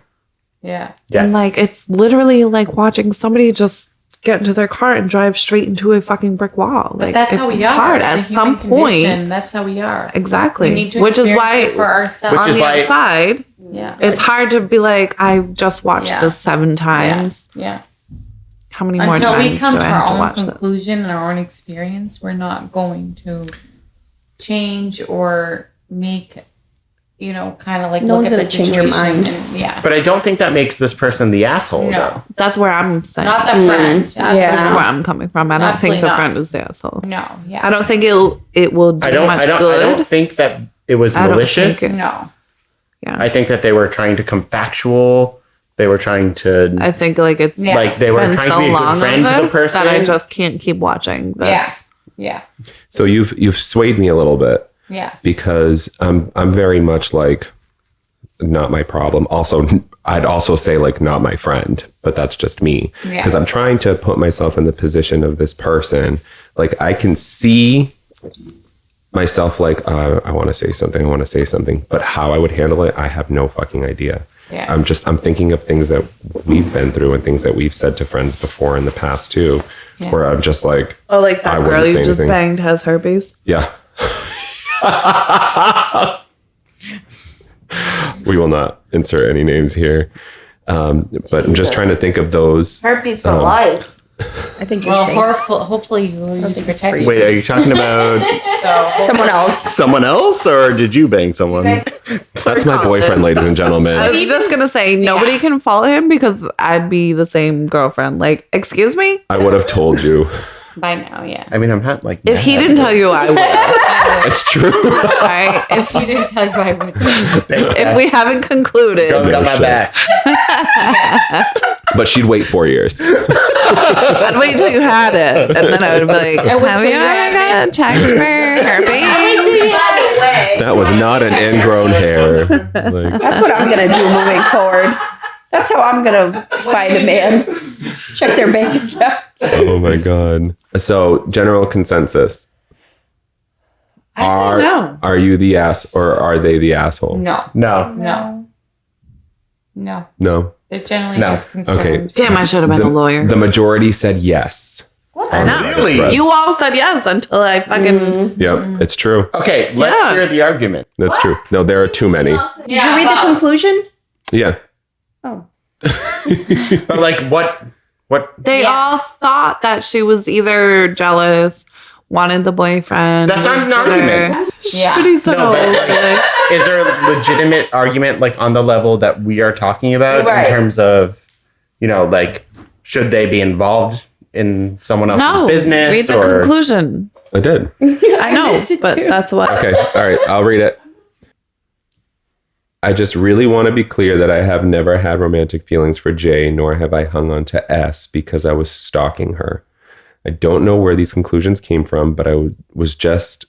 [SPEAKER 6] yeah.
[SPEAKER 5] Yes.
[SPEAKER 2] And like, it's literally like watching somebody just get into their car and drive straight into a fucking brick wall.
[SPEAKER 6] But
[SPEAKER 2] Like,
[SPEAKER 6] that's
[SPEAKER 2] it's
[SPEAKER 6] how we are.
[SPEAKER 2] hard
[SPEAKER 6] The
[SPEAKER 2] at
[SPEAKER 6] human
[SPEAKER 2] some point.
[SPEAKER 6] condition, that's how we are.
[SPEAKER 2] Exactly.
[SPEAKER 6] We need to
[SPEAKER 2] Which is
[SPEAKER 6] experience
[SPEAKER 2] why
[SPEAKER 6] it for ourselves.
[SPEAKER 5] Which
[SPEAKER 2] on
[SPEAKER 5] is
[SPEAKER 2] the
[SPEAKER 5] why-
[SPEAKER 2] outside,
[SPEAKER 6] Yeah.
[SPEAKER 2] it's hard to be like, I've just watched this 7 times.
[SPEAKER 6] Yeah.
[SPEAKER 2] How many more
[SPEAKER 6] Until we
[SPEAKER 2] times
[SPEAKER 6] come
[SPEAKER 2] do
[SPEAKER 6] to
[SPEAKER 2] I have
[SPEAKER 6] our
[SPEAKER 2] to
[SPEAKER 6] own
[SPEAKER 2] watch this?
[SPEAKER 6] conclusion and our own experience, we're not going to change or make, kind of like
[SPEAKER 7] No
[SPEAKER 6] look
[SPEAKER 7] one's
[SPEAKER 6] at the
[SPEAKER 7] gonna change your
[SPEAKER 6] situation
[SPEAKER 7] mind.
[SPEAKER 6] and- yeah.
[SPEAKER 5] But I don't think that makes this person the asshole,
[SPEAKER 6] No.
[SPEAKER 5] though.
[SPEAKER 2] That's where I'm saying.
[SPEAKER 6] Not the friend. Absolutely
[SPEAKER 2] That's where
[SPEAKER 6] not.
[SPEAKER 2] I'm coming from. I don't
[SPEAKER 6] Absolutely
[SPEAKER 2] think the
[SPEAKER 6] not.
[SPEAKER 2] friend is the asshole.
[SPEAKER 6] No. Yeah.
[SPEAKER 2] I don't think it will do much
[SPEAKER 5] I
[SPEAKER 2] good.
[SPEAKER 5] don't think that it was
[SPEAKER 2] I don't
[SPEAKER 5] malicious.
[SPEAKER 2] think it-
[SPEAKER 6] No.
[SPEAKER 2] Yeah.
[SPEAKER 5] I think that they were trying to come factual. They were trying to
[SPEAKER 2] I think like it's
[SPEAKER 6] Yeah.
[SPEAKER 5] like they were
[SPEAKER 2] been
[SPEAKER 5] trying
[SPEAKER 2] so
[SPEAKER 5] to be a
[SPEAKER 2] long
[SPEAKER 5] good friend
[SPEAKER 2] of
[SPEAKER 5] to the
[SPEAKER 2] this
[SPEAKER 5] person.
[SPEAKER 2] that I just can't keep watching this.
[SPEAKER 6] Yeah. Yeah.
[SPEAKER 3] So you've swayed me a little bit,
[SPEAKER 6] Yeah.
[SPEAKER 3] because I'm very much like, not my problem. Also, I'd also say like, not my friend, but that's just me.
[SPEAKER 6] Yeah.
[SPEAKER 3] Because I'm trying to put myself in the position of this person. Like, I can see myself like, I want to say something, but how I would handle it, I have no fucking idea.
[SPEAKER 6] Yeah.
[SPEAKER 3] I'm thinking of things that we've been through and things that we've said to friends before in the past too, where I'm just like,
[SPEAKER 2] Oh, like that
[SPEAKER 3] I
[SPEAKER 2] girl
[SPEAKER 3] wouldn't
[SPEAKER 2] you
[SPEAKER 3] say
[SPEAKER 2] just
[SPEAKER 3] anything.
[SPEAKER 2] banged has herpes.
[SPEAKER 3] yeah. We will not insert any names here. But I'm just trying to think of those.
[SPEAKER 4] Herpes for life.
[SPEAKER 7] I think you're
[SPEAKER 6] Well,
[SPEAKER 7] safe.
[SPEAKER 6] hopefully you will use protection.
[SPEAKER 5] Wait, are you talking about
[SPEAKER 6] So
[SPEAKER 7] Someone else.
[SPEAKER 5] someone else, or did you bang someone?
[SPEAKER 3] That's my boyfriend, ladies and gentlemen.
[SPEAKER 2] I was just gonna say nobody can follow him because I'd be the same girlfriend. Like, excuse me?
[SPEAKER 3] I would have told you.
[SPEAKER 6] by now, yeah.
[SPEAKER 5] I mean, I'm not like
[SPEAKER 2] If he
[SPEAKER 5] mad.
[SPEAKER 2] didn't tell you, I would.
[SPEAKER 3] It's true.
[SPEAKER 2] All right. If
[SPEAKER 6] He didn't tell you I would.
[SPEAKER 5] Thanks,
[SPEAKER 2] if we haven't concluded,
[SPEAKER 5] Don't got my
[SPEAKER 3] shit.
[SPEAKER 5] back.
[SPEAKER 3] But she'd wait 4 years.
[SPEAKER 2] I'd wait until you had it, and then I would be like,
[SPEAKER 6] I would
[SPEAKER 2] "Have
[SPEAKER 6] till
[SPEAKER 2] you
[SPEAKER 6] you
[SPEAKER 2] ever
[SPEAKER 6] had
[SPEAKER 2] got checked for herpes?"
[SPEAKER 3] That was not an ingrown hair. Like,
[SPEAKER 7] That's what I'm gonna do moving forward. That's how I'm gonna find a man. Check their bank accounts.
[SPEAKER 3] Oh my God. So general consensus.
[SPEAKER 2] I say no.
[SPEAKER 3] Are you the ass or are they the asshole?
[SPEAKER 6] No.
[SPEAKER 5] No.
[SPEAKER 3] No.
[SPEAKER 6] They're generally
[SPEAKER 5] No.
[SPEAKER 6] just concerned.
[SPEAKER 3] Okay.
[SPEAKER 2] Damn, I should have been a lawyer.
[SPEAKER 3] The majority said yes.
[SPEAKER 2] I know.
[SPEAKER 5] Really?
[SPEAKER 2] You all said yes until I fucking.
[SPEAKER 3] Yep, it's true.
[SPEAKER 5] Okay, let's
[SPEAKER 2] Yeah.
[SPEAKER 5] hear the argument.
[SPEAKER 3] That's true. No, there are too many.
[SPEAKER 7] Did you read the conclusion?
[SPEAKER 3] Yeah.
[SPEAKER 7] Oh.
[SPEAKER 5] But like, what?
[SPEAKER 2] They all thought that she was either jealous, wanted the boyfriend.
[SPEAKER 5] That's not an argument.
[SPEAKER 6] Yeah.
[SPEAKER 2] Shitty so
[SPEAKER 5] No, but,
[SPEAKER 2] old.
[SPEAKER 5] like, is there a legitimate argument like on the level that we are talking about
[SPEAKER 4] Right.
[SPEAKER 5] in terms of, like, should they be involved in someone else's
[SPEAKER 2] No,
[SPEAKER 5] business?
[SPEAKER 2] read the
[SPEAKER 5] or
[SPEAKER 2] conclusion.
[SPEAKER 3] I did.
[SPEAKER 2] I know,
[SPEAKER 7] missed it
[SPEAKER 2] but
[SPEAKER 7] too.
[SPEAKER 2] that's what.
[SPEAKER 3] Okay. All right. I'll read it. I just really want to be clear that I have never had romantic feelings for Jay, nor have I hung on to S because I was stalking her. I don't know where these conclusions came from, but it was just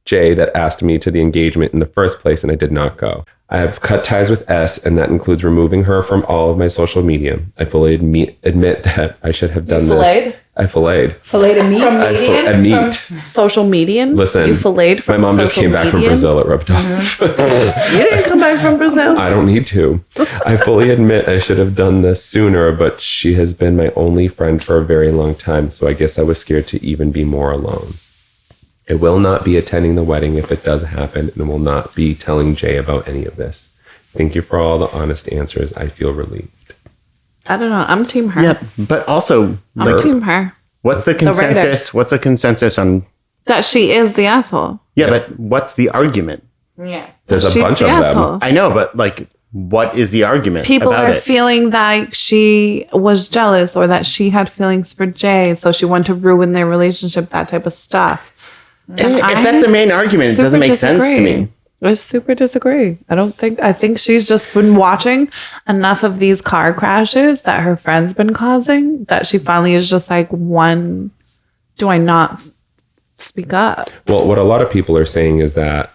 [SPEAKER 3] Jay that asked me to the engagement in the first place, and I did not go. I have cut ties with S, and that includes removing her from all of my social media. I fully admit that I should have done this. I filleted.
[SPEAKER 7] Filleted meat.
[SPEAKER 3] A meat.
[SPEAKER 2] Social median?
[SPEAKER 3] Listen,
[SPEAKER 2] You filleted from
[SPEAKER 3] my mom just
[SPEAKER 2] social
[SPEAKER 3] came back from
[SPEAKER 2] median?
[SPEAKER 3] Brazil. It rubbed off.
[SPEAKER 2] You didn't come back from Brazil?
[SPEAKER 3] I don't need to. I fully admit I should have done this sooner, but she has been my only friend for a very long time, so I guess I was scared to even be more alone. I will not be attending the wedding if it does happen, and will not be telling Jay about any of this. Thank you for all the honest answers. I feel relieved.
[SPEAKER 2] I don't know. I'm team her.
[SPEAKER 5] Yeah, but also,
[SPEAKER 2] I'm team her.
[SPEAKER 5] what's the
[SPEAKER 2] writer.
[SPEAKER 5] consensus? What's the consensus on?
[SPEAKER 2] That she is the asshole.
[SPEAKER 5] Yeah, but what's the argument?
[SPEAKER 6] Yeah.
[SPEAKER 3] There's a
[SPEAKER 2] She's
[SPEAKER 3] bunch
[SPEAKER 2] the
[SPEAKER 3] of
[SPEAKER 2] asshole.
[SPEAKER 3] them.
[SPEAKER 5] I know, but like, what is the argument?
[SPEAKER 2] People
[SPEAKER 5] about
[SPEAKER 2] are
[SPEAKER 5] it?
[SPEAKER 2] feeling that she was jealous or that she had feelings for Jay, so she wanted to ruin their relationship, that type of stuff.
[SPEAKER 5] If that's the main argument, it doesn't make sense to me.
[SPEAKER 2] I super disagree. I think she's just been watching enough of these car crashes that her friend's been causing that she finally is just like, when do I not speak up?
[SPEAKER 3] Well, what a lot of people are saying is that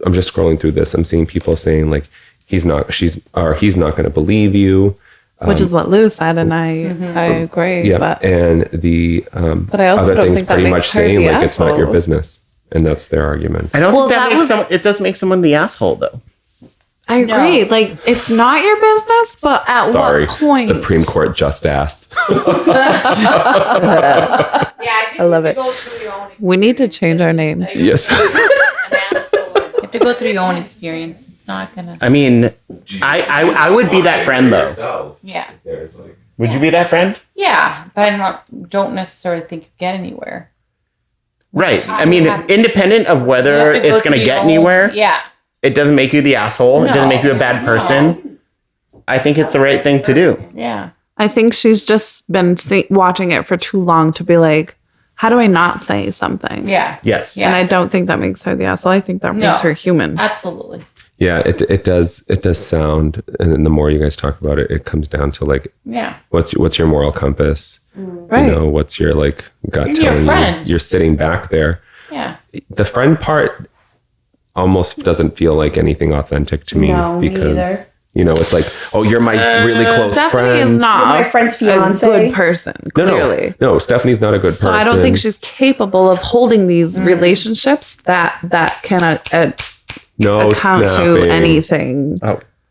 [SPEAKER 3] I'm just scrolling through this. I'm seeing people saying like he's not going to believe you,
[SPEAKER 2] Which is what Lou said, and I agree.
[SPEAKER 3] yeah.
[SPEAKER 2] But
[SPEAKER 3] And the
[SPEAKER 2] But I also
[SPEAKER 3] other
[SPEAKER 2] don't
[SPEAKER 3] things
[SPEAKER 2] think that
[SPEAKER 3] pretty
[SPEAKER 2] makes
[SPEAKER 3] much
[SPEAKER 2] her
[SPEAKER 3] saying
[SPEAKER 2] the
[SPEAKER 3] like it's not your
[SPEAKER 2] asshole.
[SPEAKER 3] business, and that's their argument.
[SPEAKER 5] I don't
[SPEAKER 2] Well,
[SPEAKER 5] think that
[SPEAKER 2] that
[SPEAKER 5] makes
[SPEAKER 2] was-
[SPEAKER 5] it does make someone the asshole though.
[SPEAKER 2] I agree. Like, it's not your business, but at
[SPEAKER 3] Sorry,
[SPEAKER 2] what point?
[SPEAKER 3] Supreme Court just asked.
[SPEAKER 6] Yeah, I think
[SPEAKER 2] I love
[SPEAKER 6] you
[SPEAKER 2] it.
[SPEAKER 6] have to go through your own
[SPEAKER 2] We need to change our names.
[SPEAKER 3] Yes.
[SPEAKER 6] You have to go through your own experience. It's not gonna.
[SPEAKER 5] I mean, I would be that friend though.
[SPEAKER 6] Yeah.
[SPEAKER 5] Would you be that friend?
[SPEAKER 6] Yeah, but I don't necessarily think you get anywhere.
[SPEAKER 5] Right. I mean, independent of
[SPEAKER 6] You
[SPEAKER 5] whether
[SPEAKER 6] have to go
[SPEAKER 5] it's going to
[SPEAKER 6] through
[SPEAKER 5] get
[SPEAKER 6] your own-
[SPEAKER 5] anywhere,
[SPEAKER 6] Yeah.
[SPEAKER 5] it doesn't make you the asshole. It doesn't make you a bad
[SPEAKER 6] No.
[SPEAKER 5] person. I think it's the right thing to do.
[SPEAKER 6] Yeah.
[SPEAKER 2] I think she's just been watching it for too long to be like, how do I not say something?
[SPEAKER 6] Yeah.
[SPEAKER 5] Yes.
[SPEAKER 6] Yeah.
[SPEAKER 2] And I don't think that makes her the asshole. I think that makes
[SPEAKER 6] No.
[SPEAKER 2] her human.
[SPEAKER 6] Absolutely.
[SPEAKER 3] Yeah, it does sound, and then the more you guys talk about it, it comes down to like,
[SPEAKER 6] Yeah.
[SPEAKER 3] what's your moral compass?
[SPEAKER 2] Right.
[SPEAKER 3] You know, what's your like gut
[SPEAKER 6] You're your
[SPEAKER 3] telling you?
[SPEAKER 6] friend.
[SPEAKER 3] You're sitting back there.
[SPEAKER 6] Yeah.
[SPEAKER 3] The friend part almost doesn't feel like anything authentic to me
[SPEAKER 7] No, me
[SPEAKER 3] because
[SPEAKER 7] either.
[SPEAKER 3] you know it's like, oh, you're my really close
[SPEAKER 2] Stephanie
[SPEAKER 3] friend.
[SPEAKER 2] is not
[SPEAKER 7] You're my friend's
[SPEAKER 2] a
[SPEAKER 7] fiancé.
[SPEAKER 2] good person, clearly.
[SPEAKER 3] No, Stephanie's not a good person.
[SPEAKER 2] So I don't think she's capable of holding these relationships that can
[SPEAKER 3] no
[SPEAKER 2] account to
[SPEAKER 3] snapping.
[SPEAKER 2] anything.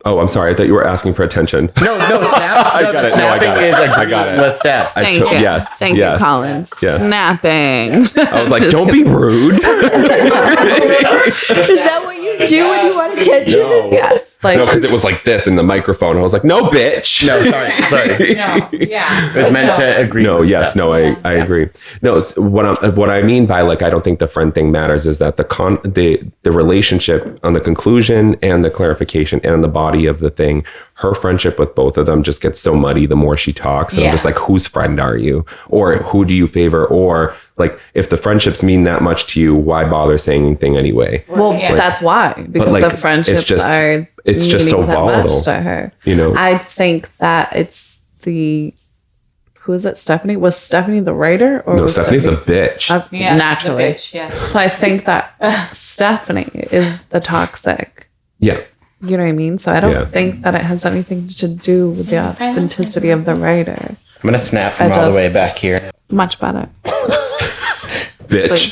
[SPEAKER 3] Oh, I'm sorry. I thought you were asking for attention.
[SPEAKER 5] No, snap.
[SPEAKER 3] I got it. No, I got it.
[SPEAKER 5] Is
[SPEAKER 3] I got it.
[SPEAKER 5] Let's step.
[SPEAKER 2] Thank you.
[SPEAKER 3] Yes.
[SPEAKER 2] Thank
[SPEAKER 3] yes,
[SPEAKER 2] you, Collins.
[SPEAKER 3] Yes.
[SPEAKER 2] Snapping.
[SPEAKER 3] I was like, don't be rude.
[SPEAKER 7] Is that what you do when you want attention?
[SPEAKER 3] No.
[SPEAKER 2] Yes. Like,
[SPEAKER 3] No, because it was like this in the microphone. I was like, no, bitch.
[SPEAKER 5] No, sorry.
[SPEAKER 6] No. Yeah.
[SPEAKER 5] It was meant to agree.
[SPEAKER 3] No,
[SPEAKER 5] with
[SPEAKER 3] yes,
[SPEAKER 5] Steph.
[SPEAKER 3] no, I agree. No, it's, what I mean by like I don't think the friend thing matters is that the relationship on the conclusion and the clarification and the body of the thing, her friendship with both of them just gets so muddy the more she talks. And I'm just like, whose friend are you? Or who do you favor? Or like, if the friendships mean that much to you, why bother saying anything anay?
[SPEAKER 2] well,
[SPEAKER 6] Yeah.
[SPEAKER 2] that's why. Because
[SPEAKER 3] like,
[SPEAKER 2] the friendships
[SPEAKER 3] it's just-
[SPEAKER 2] are
[SPEAKER 3] it's just so
[SPEAKER 2] meaning that much
[SPEAKER 3] volatile.
[SPEAKER 2] to her.
[SPEAKER 3] You know?
[SPEAKER 2] I think that it's who is it? Stephanie? Was Stephanie the writer? Or
[SPEAKER 3] No,
[SPEAKER 2] was
[SPEAKER 3] Stephanie's the bitch.
[SPEAKER 6] Yeah.
[SPEAKER 2] naturally.
[SPEAKER 6] It's a bitch, yeah.
[SPEAKER 2] So I think that Stephanie is the toxic.
[SPEAKER 3] Yeah.
[SPEAKER 2] You know what I mean? So I don't think that it has anything to do with the authenticity of the writer.
[SPEAKER 5] I'm going to snap from all the way back here.
[SPEAKER 2] Much better.
[SPEAKER 3] Bitch.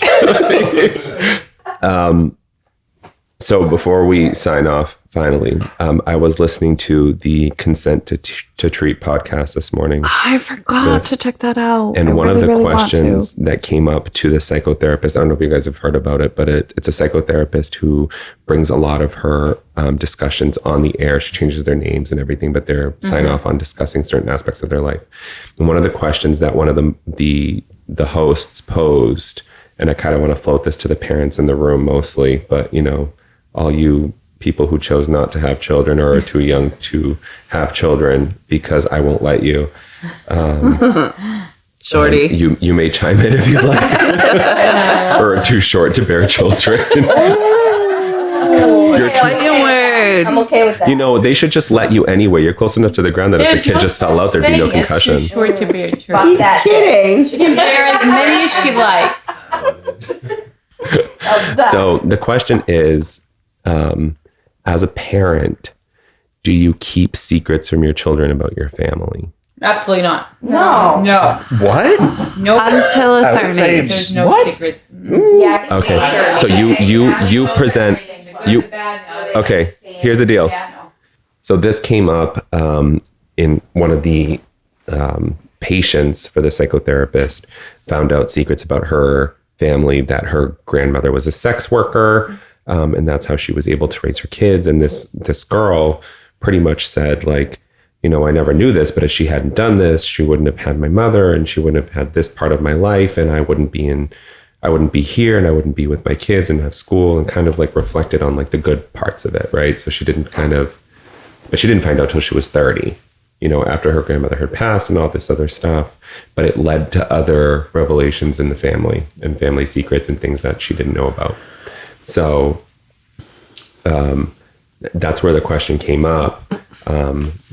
[SPEAKER 3] So before we sign off, finally, I was listening to the Consent to Treat podcast this morning.
[SPEAKER 2] I forgot to check that out.
[SPEAKER 3] And
[SPEAKER 2] I
[SPEAKER 3] one
[SPEAKER 2] really,
[SPEAKER 3] of the
[SPEAKER 2] really
[SPEAKER 3] questions that came up to the psychotherapist, I don't know if you guys have heard about it, but it's a psychotherapist who brings a lot of her discussions on the air. She changes their names and everything, but they're sign off on discussing certain aspects of their life. And one of the questions that one of the hosts posed, and I kind of want to float this to the parents in the room mostly, but you know, all you people who chose not to have children or are too young to have children, because I won't let you.
[SPEAKER 2] Shorty.
[SPEAKER 3] You may chime in if you'd like. Or are too short to bear children.
[SPEAKER 4] I'm okay with that.
[SPEAKER 3] You know, they should just let you anyway. You're close enough to the ground that if the kid just fell out, there'd be no concussion.
[SPEAKER 6] Too short to bear children.
[SPEAKER 7] He's kidding.
[SPEAKER 6] She can bear as many as she likes.
[SPEAKER 3] So the question is, as a parent, do you keep secrets from your children about your family?
[SPEAKER 6] Absolutely not.
[SPEAKER 4] No.
[SPEAKER 6] No.
[SPEAKER 5] What?
[SPEAKER 6] No.
[SPEAKER 2] Until a
[SPEAKER 5] I would
[SPEAKER 2] certain
[SPEAKER 5] say-
[SPEAKER 2] age.
[SPEAKER 6] There's no
[SPEAKER 5] What?
[SPEAKER 6] secrets.
[SPEAKER 4] Yeah.
[SPEAKER 3] Okay, so you present you. Okay, here's the deal. So this came up in one of the patients for the psychotherapist found out secrets about her family, that her grandmother was a sex worker, and that's how she was able to raise her kids. And this girl pretty much said, like, you know, I never knew this, but if she hadn't done this, she wouldn't have had my mother, and she wouldn't have had this part of my life, and I wouldn't be here, and I wouldn't be with my kids and have school, and kind of like reflected on like the good parts of it, right? So she didn't find out till she was 30, you know, after her grandmother had passed and all this other stuff. But it led to other revelations in the family and family secrets and things that she didn't know about. So that's where the question came up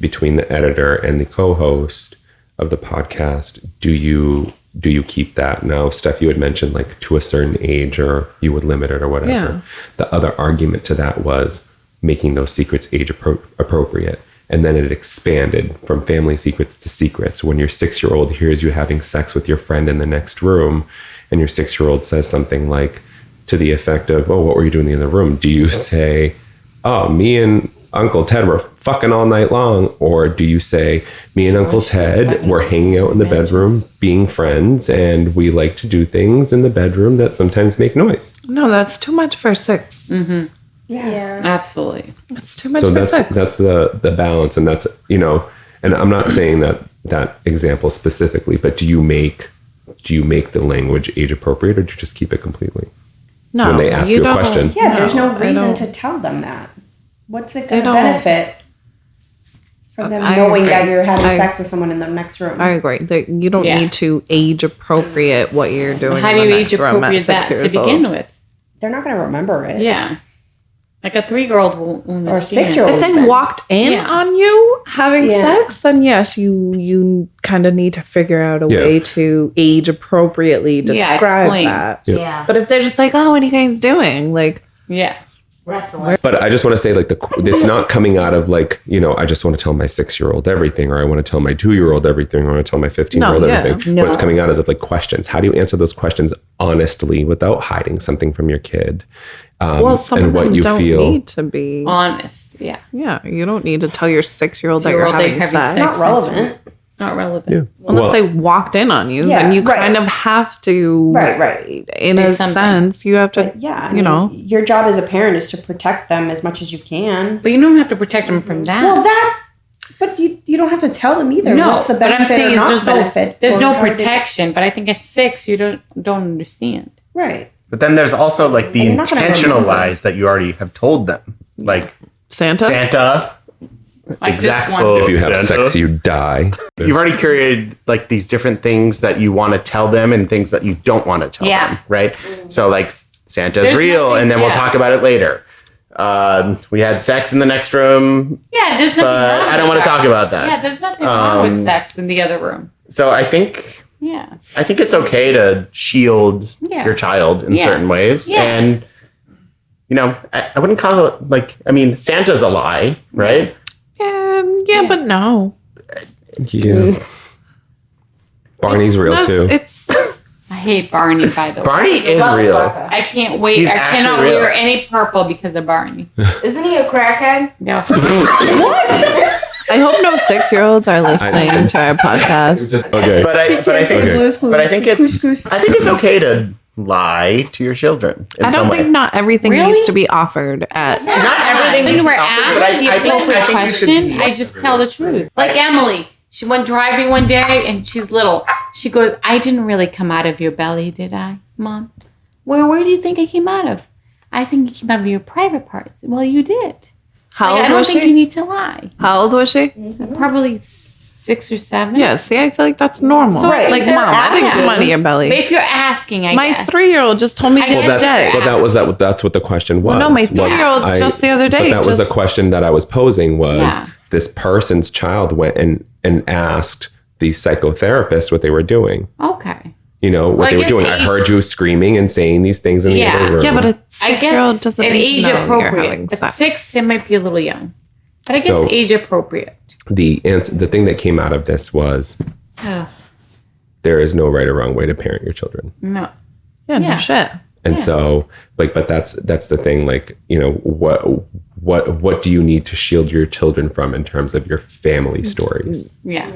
[SPEAKER 3] between the editor and the co-host of the podcast. Do you keep that? Now, Steph, you had mentioned like to a certain age, or you would limit it or whatever.
[SPEAKER 2] Yeah.
[SPEAKER 3] The other argument to that was making those secrets age appropriate. And then it expanded from family secrets to secrets. When your 6-year-old hears you having sex with your friend in the next room, and your 6-year-old says something like to the effect of, "Oh, what were you doing in the room?" Do you say, "Oh, me and Uncle Ted were fucking all night long"? Or do you say, "Me and Uncle Ted were hanging out in the bedroom being friends, and we like to do things in the bedroom that sometimes make noise"?
[SPEAKER 2] No, that's too much for 6.
[SPEAKER 8] Yeah.
[SPEAKER 6] Absolutely.
[SPEAKER 2] That's too much
[SPEAKER 3] So
[SPEAKER 2] for
[SPEAKER 3] that's
[SPEAKER 2] 6.
[SPEAKER 3] the balance, and that's, you know, and I'm not saying that example specifically, but do you make the language age appropriate, or do you just keep it completely?
[SPEAKER 2] No,
[SPEAKER 3] When they ask you a
[SPEAKER 2] don't.
[SPEAKER 3] question.
[SPEAKER 7] Yeah, there's no
[SPEAKER 2] I
[SPEAKER 7] reason
[SPEAKER 2] don't.
[SPEAKER 7] to tell them that. What's it
[SPEAKER 2] They
[SPEAKER 7] going to
[SPEAKER 2] don't.
[SPEAKER 7] benefit from them
[SPEAKER 2] I
[SPEAKER 7] knowing
[SPEAKER 2] agree.
[SPEAKER 7] that you're having
[SPEAKER 2] I-
[SPEAKER 7] sex with someone in the next room?
[SPEAKER 2] I agree. That you don't
[SPEAKER 6] Yeah.
[SPEAKER 2] need to age appropriate what you're doing.
[SPEAKER 6] How
[SPEAKER 2] in
[SPEAKER 6] do
[SPEAKER 2] the
[SPEAKER 6] you
[SPEAKER 2] next
[SPEAKER 6] age
[SPEAKER 2] room at
[SPEAKER 6] appropriate
[SPEAKER 2] 6
[SPEAKER 6] that to
[SPEAKER 2] years
[SPEAKER 6] begin
[SPEAKER 2] old.
[SPEAKER 6] with?
[SPEAKER 7] They're not going to remember it.
[SPEAKER 6] Yeah. Like a 3-year-old will
[SPEAKER 7] Or
[SPEAKER 6] understand.
[SPEAKER 7] 6-year-old.
[SPEAKER 2] If they
[SPEAKER 7] Then.
[SPEAKER 2] walked in
[SPEAKER 6] Yeah.
[SPEAKER 2] on you having
[SPEAKER 7] Yeah.
[SPEAKER 2] sex, then yes, you kind of need to figure out a
[SPEAKER 3] Yeah.
[SPEAKER 2] way to age appropriately
[SPEAKER 6] Yeah,
[SPEAKER 2] describe
[SPEAKER 6] explain.
[SPEAKER 2] that.
[SPEAKER 4] Yeah.
[SPEAKER 2] But if they're just like, "Oh, what are you guys doing?" Like,
[SPEAKER 6] Yeah.
[SPEAKER 4] Wrestling.
[SPEAKER 3] But I just want to say, like, it's not coming out of like, you know, I just want to tell my 6-year-old everything, or I want to tell my 2-year-old everything, or I want to tell my 15-year-old
[SPEAKER 2] No, yeah.
[SPEAKER 3] everything.
[SPEAKER 4] No.
[SPEAKER 3] What's coming out is of like questions. How do you answer those questions honestly without hiding something from your kid?
[SPEAKER 2] well, some
[SPEAKER 3] and
[SPEAKER 2] of
[SPEAKER 3] what
[SPEAKER 2] them
[SPEAKER 3] you
[SPEAKER 2] don't
[SPEAKER 3] feel.
[SPEAKER 2] need to be.
[SPEAKER 6] Honest. Yeah.
[SPEAKER 2] Yeah, you don't need to tell your 6-year-old that you're
[SPEAKER 6] 6-year-old
[SPEAKER 2] having
[SPEAKER 6] that you're
[SPEAKER 2] sex.
[SPEAKER 6] having
[SPEAKER 7] It's not relevant.
[SPEAKER 6] It's not relevant.
[SPEAKER 3] Yeah.
[SPEAKER 2] Unless
[SPEAKER 3] Well,
[SPEAKER 2] they walked in on you,
[SPEAKER 7] Yeah,
[SPEAKER 2] then you
[SPEAKER 7] right.
[SPEAKER 2] kind of have to.
[SPEAKER 7] Right.
[SPEAKER 2] In
[SPEAKER 6] Say
[SPEAKER 2] a
[SPEAKER 6] something.
[SPEAKER 2] sense, you have to.
[SPEAKER 7] But yeah, I
[SPEAKER 2] you
[SPEAKER 7] mean,
[SPEAKER 2] know.
[SPEAKER 7] your job as a parent is to protect them as much as you can.
[SPEAKER 6] But you don't have to protect them from that.
[SPEAKER 7] Well, but you don't have to tell them either.
[SPEAKER 6] no,
[SPEAKER 7] What's the
[SPEAKER 6] but I'm
[SPEAKER 7] benefit
[SPEAKER 6] saying
[SPEAKER 7] or
[SPEAKER 6] is
[SPEAKER 7] not
[SPEAKER 6] there's
[SPEAKER 7] benefit?
[SPEAKER 6] there's
[SPEAKER 7] or
[SPEAKER 6] no
[SPEAKER 7] how they-
[SPEAKER 6] protection. But I think at 6 you don't understand.
[SPEAKER 7] Right.
[SPEAKER 5] But then there's also like the
[SPEAKER 7] And you're not gonna
[SPEAKER 5] intentional
[SPEAKER 7] remember.
[SPEAKER 5] lies that you already have told them. Like
[SPEAKER 2] Santa?
[SPEAKER 5] Santa.
[SPEAKER 6] Like
[SPEAKER 5] Exact
[SPEAKER 6] this one.
[SPEAKER 5] quote.
[SPEAKER 3] if you have
[SPEAKER 5] Santa.
[SPEAKER 3] sex, you die.
[SPEAKER 5] You've already created like these different things that you want to tell them and things that you don't want to tell
[SPEAKER 6] Yeah.
[SPEAKER 5] them, right? So like Santa's
[SPEAKER 6] There's
[SPEAKER 5] real,
[SPEAKER 6] nothing-
[SPEAKER 5] and then we'll
[SPEAKER 6] yeah.
[SPEAKER 5] talk about it later. We had sex in the next room,
[SPEAKER 6] Yeah, there's nothing
[SPEAKER 5] but
[SPEAKER 6] wrong
[SPEAKER 5] I don't
[SPEAKER 6] with
[SPEAKER 5] want to
[SPEAKER 6] that.
[SPEAKER 5] talk about that.
[SPEAKER 6] Yeah, there's nothing wrong with
[SPEAKER 5] Um,
[SPEAKER 6] sex in the other room.
[SPEAKER 5] So I think
[SPEAKER 6] Yeah.
[SPEAKER 5] it's okay to shield
[SPEAKER 6] Yeah.
[SPEAKER 5] your child in
[SPEAKER 6] Yeah.
[SPEAKER 5] certain ways,
[SPEAKER 6] Yeah.
[SPEAKER 5] and you know, I wouldn't call it like, I mean, Santa's a lie, right?
[SPEAKER 2] Yeah, but no.
[SPEAKER 3] Yeah. Barney's real too.
[SPEAKER 9] I hate Barney, by the way.
[SPEAKER 5] Barney is real.
[SPEAKER 9] I can't wait.
[SPEAKER 5] He's
[SPEAKER 9] I cannot
[SPEAKER 5] actually real.
[SPEAKER 9] wear any purple because of Barney.
[SPEAKER 4] Isn't he a crackhead?
[SPEAKER 9] No.
[SPEAKER 2] I hope no 6-year-olds are listening to our podcast.
[SPEAKER 3] Okay.
[SPEAKER 5] But I think
[SPEAKER 3] Okay.
[SPEAKER 5] but I think it's okay to lie to your children.
[SPEAKER 2] I don't think not everything needs to be offered at.
[SPEAKER 5] Not everything
[SPEAKER 9] When
[SPEAKER 5] needs to
[SPEAKER 9] we're
[SPEAKER 5] be offered, but
[SPEAKER 9] asked the
[SPEAKER 5] I think
[SPEAKER 9] appropriate
[SPEAKER 5] you
[SPEAKER 9] question,
[SPEAKER 5] should.
[SPEAKER 9] I just tell the truth. Like Emily, she went driving one day and she's little. She goes, I didn't really come out of your belly, did I, Mom? Where do you think I came out of? I think you came out of your private parts. Well, you did.
[SPEAKER 2] How
[SPEAKER 9] Like,
[SPEAKER 2] old
[SPEAKER 9] I don't
[SPEAKER 2] was
[SPEAKER 9] think
[SPEAKER 2] she?
[SPEAKER 9] you need to lie.
[SPEAKER 2] How old was she?
[SPEAKER 9] Probably 6 or 7.
[SPEAKER 2] Yeah, see, I feel like that's normal.
[SPEAKER 9] So
[SPEAKER 2] like,
[SPEAKER 9] if
[SPEAKER 2] Mom, I didn't come out of your
[SPEAKER 9] But
[SPEAKER 2] belly.
[SPEAKER 9] if you're asking, I
[SPEAKER 2] My
[SPEAKER 9] guess.
[SPEAKER 2] 3-year-old just told me the other day.
[SPEAKER 3] That's what the question was.
[SPEAKER 2] Well, no, my 3-year-old just the other day.
[SPEAKER 3] But that was the
[SPEAKER 2] just-
[SPEAKER 3] question that I was posing was
[SPEAKER 9] Yeah.
[SPEAKER 3] this person's child went and asked the psychotherapist what they were doing.
[SPEAKER 9] Okay.
[SPEAKER 3] You know, what
[SPEAKER 9] Well, I
[SPEAKER 3] they were
[SPEAKER 9] guess
[SPEAKER 3] doing. I
[SPEAKER 9] age-
[SPEAKER 3] heard you screaming and saying these things in the
[SPEAKER 9] Yeah.
[SPEAKER 3] other room.
[SPEAKER 2] Yeah, but a
[SPEAKER 9] I
[SPEAKER 2] 6-year-old
[SPEAKER 9] guess
[SPEAKER 2] doesn't
[SPEAKER 9] at
[SPEAKER 2] need
[SPEAKER 9] age
[SPEAKER 2] to know you're
[SPEAKER 9] appropriate.
[SPEAKER 2] having
[SPEAKER 9] But
[SPEAKER 2] sex.
[SPEAKER 9] 6, it might be a little young. But I guess
[SPEAKER 3] So-
[SPEAKER 9] age appropriate.
[SPEAKER 3] the thing that came out of this was there is no right or wrong way to parent your children.
[SPEAKER 9] No.
[SPEAKER 2] Yeah,
[SPEAKER 9] Yeah.
[SPEAKER 2] no shit.
[SPEAKER 3] And so, like, but that's the thing. Like, you know, what do you need to shield your children from in terms of your family stories?
[SPEAKER 9] Yeah.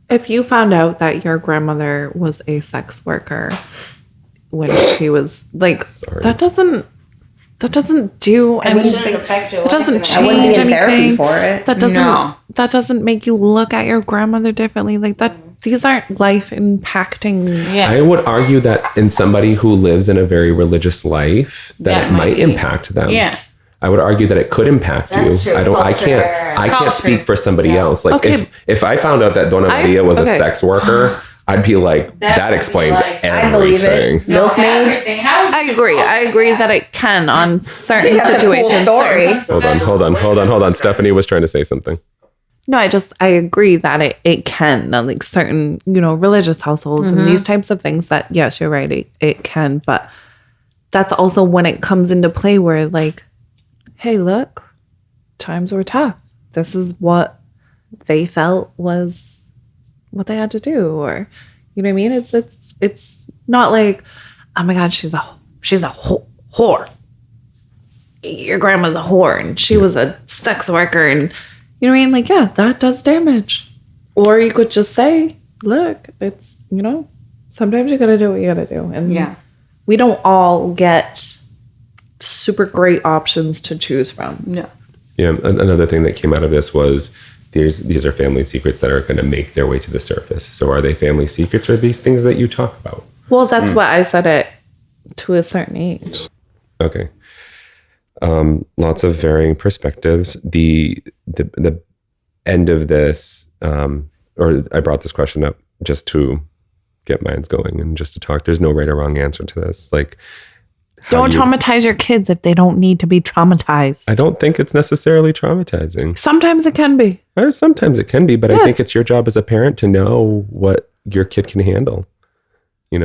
[SPEAKER 2] If you found out that your grandmother was a sex worker when she was like, that doesn't do anything. It doesn't
[SPEAKER 7] I wouldn't
[SPEAKER 2] change
[SPEAKER 7] be in therapy
[SPEAKER 2] anything.
[SPEAKER 7] for it.
[SPEAKER 2] That doesn't make you look at your grandmother differently. Like that. These aren't life impacting.
[SPEAKER 9] Yeah.
[SPEAKER 3] I would argue that in somebody who lives in a very religious life, that it might
[SPEAKER 9] be.
[SPEAKER 3] impact them.
[SPEAKER 9] Yeah.
[SPEAKER 3] I would argue that it could impact
[SPEAKER 4] That's
[SPEAKER 3] you.
[SPEAKER 4] true.
[SPEAKER 3] I can't
[SPEAKER 9] Culture.
[SPEAKER 3] speak for somebody else. Like
[SPEAKER 2] Okay.
[SPEAKER 3] if I found out that Donna Maria was a
[SPEAKER 2] okay.
[SPEAKER 3] sex worker, I'd be like,
[SPEAKER 9] That
[SPEAKER 3] that
[SPEAKER 9] would be
[SPEAKER 3] explains
[SPEAKER 9] like-
[SPEAKER 3] everything.
[SPEAKER 7] I believe it. Milkmaid.
[SPEAKER 9] Everything. How
[SPEAKER 2] I agree that it can on certain
[SPEAKER 7] That's a cool
[SPEAKER 2] situations.
[SPEAKER 7] story.
[SPEAKER 3] Hold on. Stephanie was trying to say something.
[SPEAKER 2] No, I agree that it can on like certain, religious households and these types of things that, yes, you're right, it can. But that's also when it comes into play where like, hey, look, times were tough. This is what they felt was what they had to do. Or, you know what I mean? It's not like, oh my God, she's a whore. Your grandma's a whore and she was a sex worker and you know what I mean? Like, yeah, that does damage. Or you could just say, look, it's, sometimes you got to do what you got to do. And we don't all get super great options to choose from.
[SPEAKER 9] No.
[SPEAKER 3] Yeah. Another thing that came out of this was these are family secrets that are going to make their way to the surface. So are they family secrets or are these things that you talk about?
[SPEAKER 2] Well, that's what I said it to a certain age.
[SPEAKER 3] Okay. Lots of varying perspectives. The end of this, or I brought this question up just to get minds going and just to talk. There's no right or wrong answer to this. Like,
[SPEAKER 2] Don't traumatize your kids if they don't need to be traumatized.
[SPEAKER 3] I don't think it's necessarily traumatizing.
[SPEAKER 2] Sometimes it can be.
[SPEAKER 3] Sometimes it can be, but I think it's your job as a parent to know what your kid can handle. And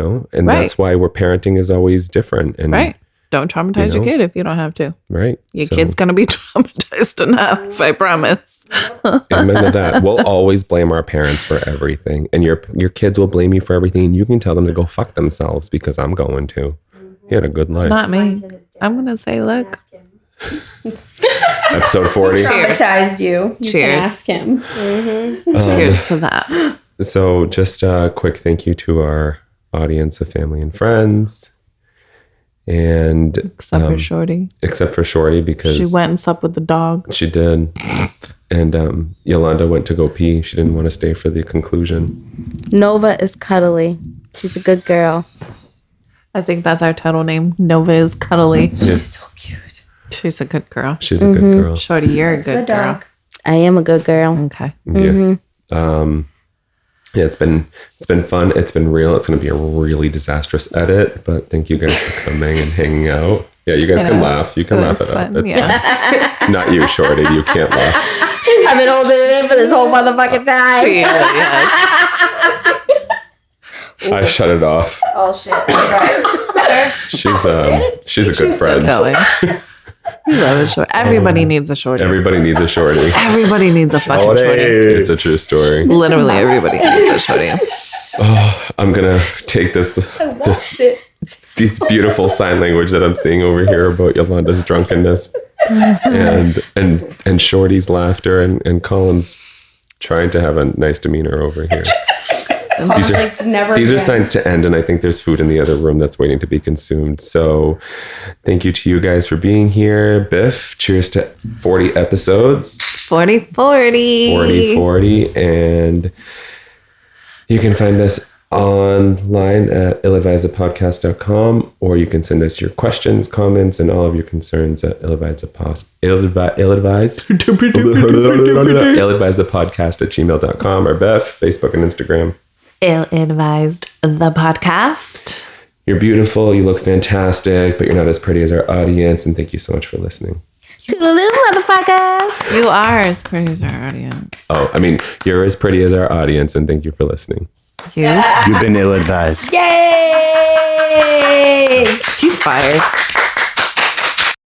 [SPEAKER 2] Right.
[SPEAKER 3] that's why parenting is always different. And
[SPEAKER 2] Right. Don't traumatize your
[SPEAKER 3] know?
[SPEAKER 2] kid if you don't have to.
[SPEAKER 3] right.
[SPEAKER 2] Your
[SPEAKER 3] So,
[SPEAKER 2] kid's going to be traumatized enough, I promise.
[SPEAKER 3] amen to that. We'll always blame our parents for everything. And your kids will blame you for everything. And you can tell them to go fuck themselves because I'm going to. He had a good life.
[SPEAKER 2] Not me. I'm going to say, look.
[SPEAKER 3] Episode 40.
[SPEAKER 7] Traumatized you. You
[SPEAKER 2] Cheers.
[SPEAKER 7] can ask him.
[SPEAKER 2] Cheers to that.
[SPEAKER 3] So just a quick thank you to our audience of family and friends. And
[SPEAKER 2] Except for Shorty.
[SPEAKER 3] except for Shorty, because
[SPEAKER 2] She went and slept with the dog.
[SPEAKER 3] she did. And Yolanda went to go pee. She didn't want to stay for the conclusion.
[SPEAKER 4] Nova is cuddly. She's a good girl.
[SPEAKER 2] I think that's our title name. Nova is cuddly.
[SPEAKER 3] Yeah,
[SPEAKER 7] So cute.
[SPEAKER 2] She's a good girl.
[SPEAKER 3] she's a good girl.
[SPEAKER 2] Shorty, you're a
[SPEAKER 7] The
[SPEAKER 2] good girl.
[SPEAKER 7] dog.
[SPEAKER 4] I am a good girl.
[SPEAKER 2] Okay.
[SPEAKER 3] Yes. Yeah, it's been fun. It's been real. It's going to be a really disastrous edit, but thank you guys for coming and hanging out. Yeah, you guys can laugh. You can laugh it up. It's
[SPEAKER 2] Yeah.
[SPEAKER 3] not you, Shorty. You can't laugh.
[SPEAKER 4] I've been holding it in for this whole motherfucking time.
[SPEAKER 2] She really has.
[SPEAKER 3] I shut it off.
[SPEAKER 4] Oh shit, that's right.
[SPEAKER 3] She's a good
[SPEAKER 2] She's still
[SPEAKER 3] friend.
[SPEAKER 2] going. We love a short. Everybody needs a shorty.
[SPEAKER 3] Everybody needs a shorty.
[SPEAKER 2] Everybody needs a fucking shorty.
[SPEAKER 3] It's a true story.
[SPEAKER 2] Literally everybody needs a shorty.
[SPEAKER 3] Oh, I'm gonna take this these beautiful sign language that I'm seeing over here about Yolanda's drunkenness and Shorty's laughter and Colin's trying to have a nice demeanor over here. These are signs to end, and I think there's food in the other room that's waiting to be consumed. So thank you to you guys for being here. Biff, cheers to 40 episodes.
[SPEAKER 2] 40.
[SPEAKER 3] 40. And you can find us online at illadvisedthepodcast.com, or you can send us your questions, comments, and all of your concerns at illadvisedthepodcast@gmail.com, or Beth, Facebook and Instagram.
[SPEAKER 2] Ill-advised the podcast.
[SPEAKER 3] You're beautiful, you look fantastic, but you're not as pretty as our audience, and thank you so much for listening.
[SPEAKER 8] Toodaloo, motherfuckers.
[SPEAKER 2] You are as pretty as our audience.
[SPEAKER 3] Oh, I mean, you're as pretty as our audience, and thank you for listening.
[SPEAKER 5] You've been ill-advised.
[SPEAKER 8] Yay!
[SPEAKER 2] He's fired.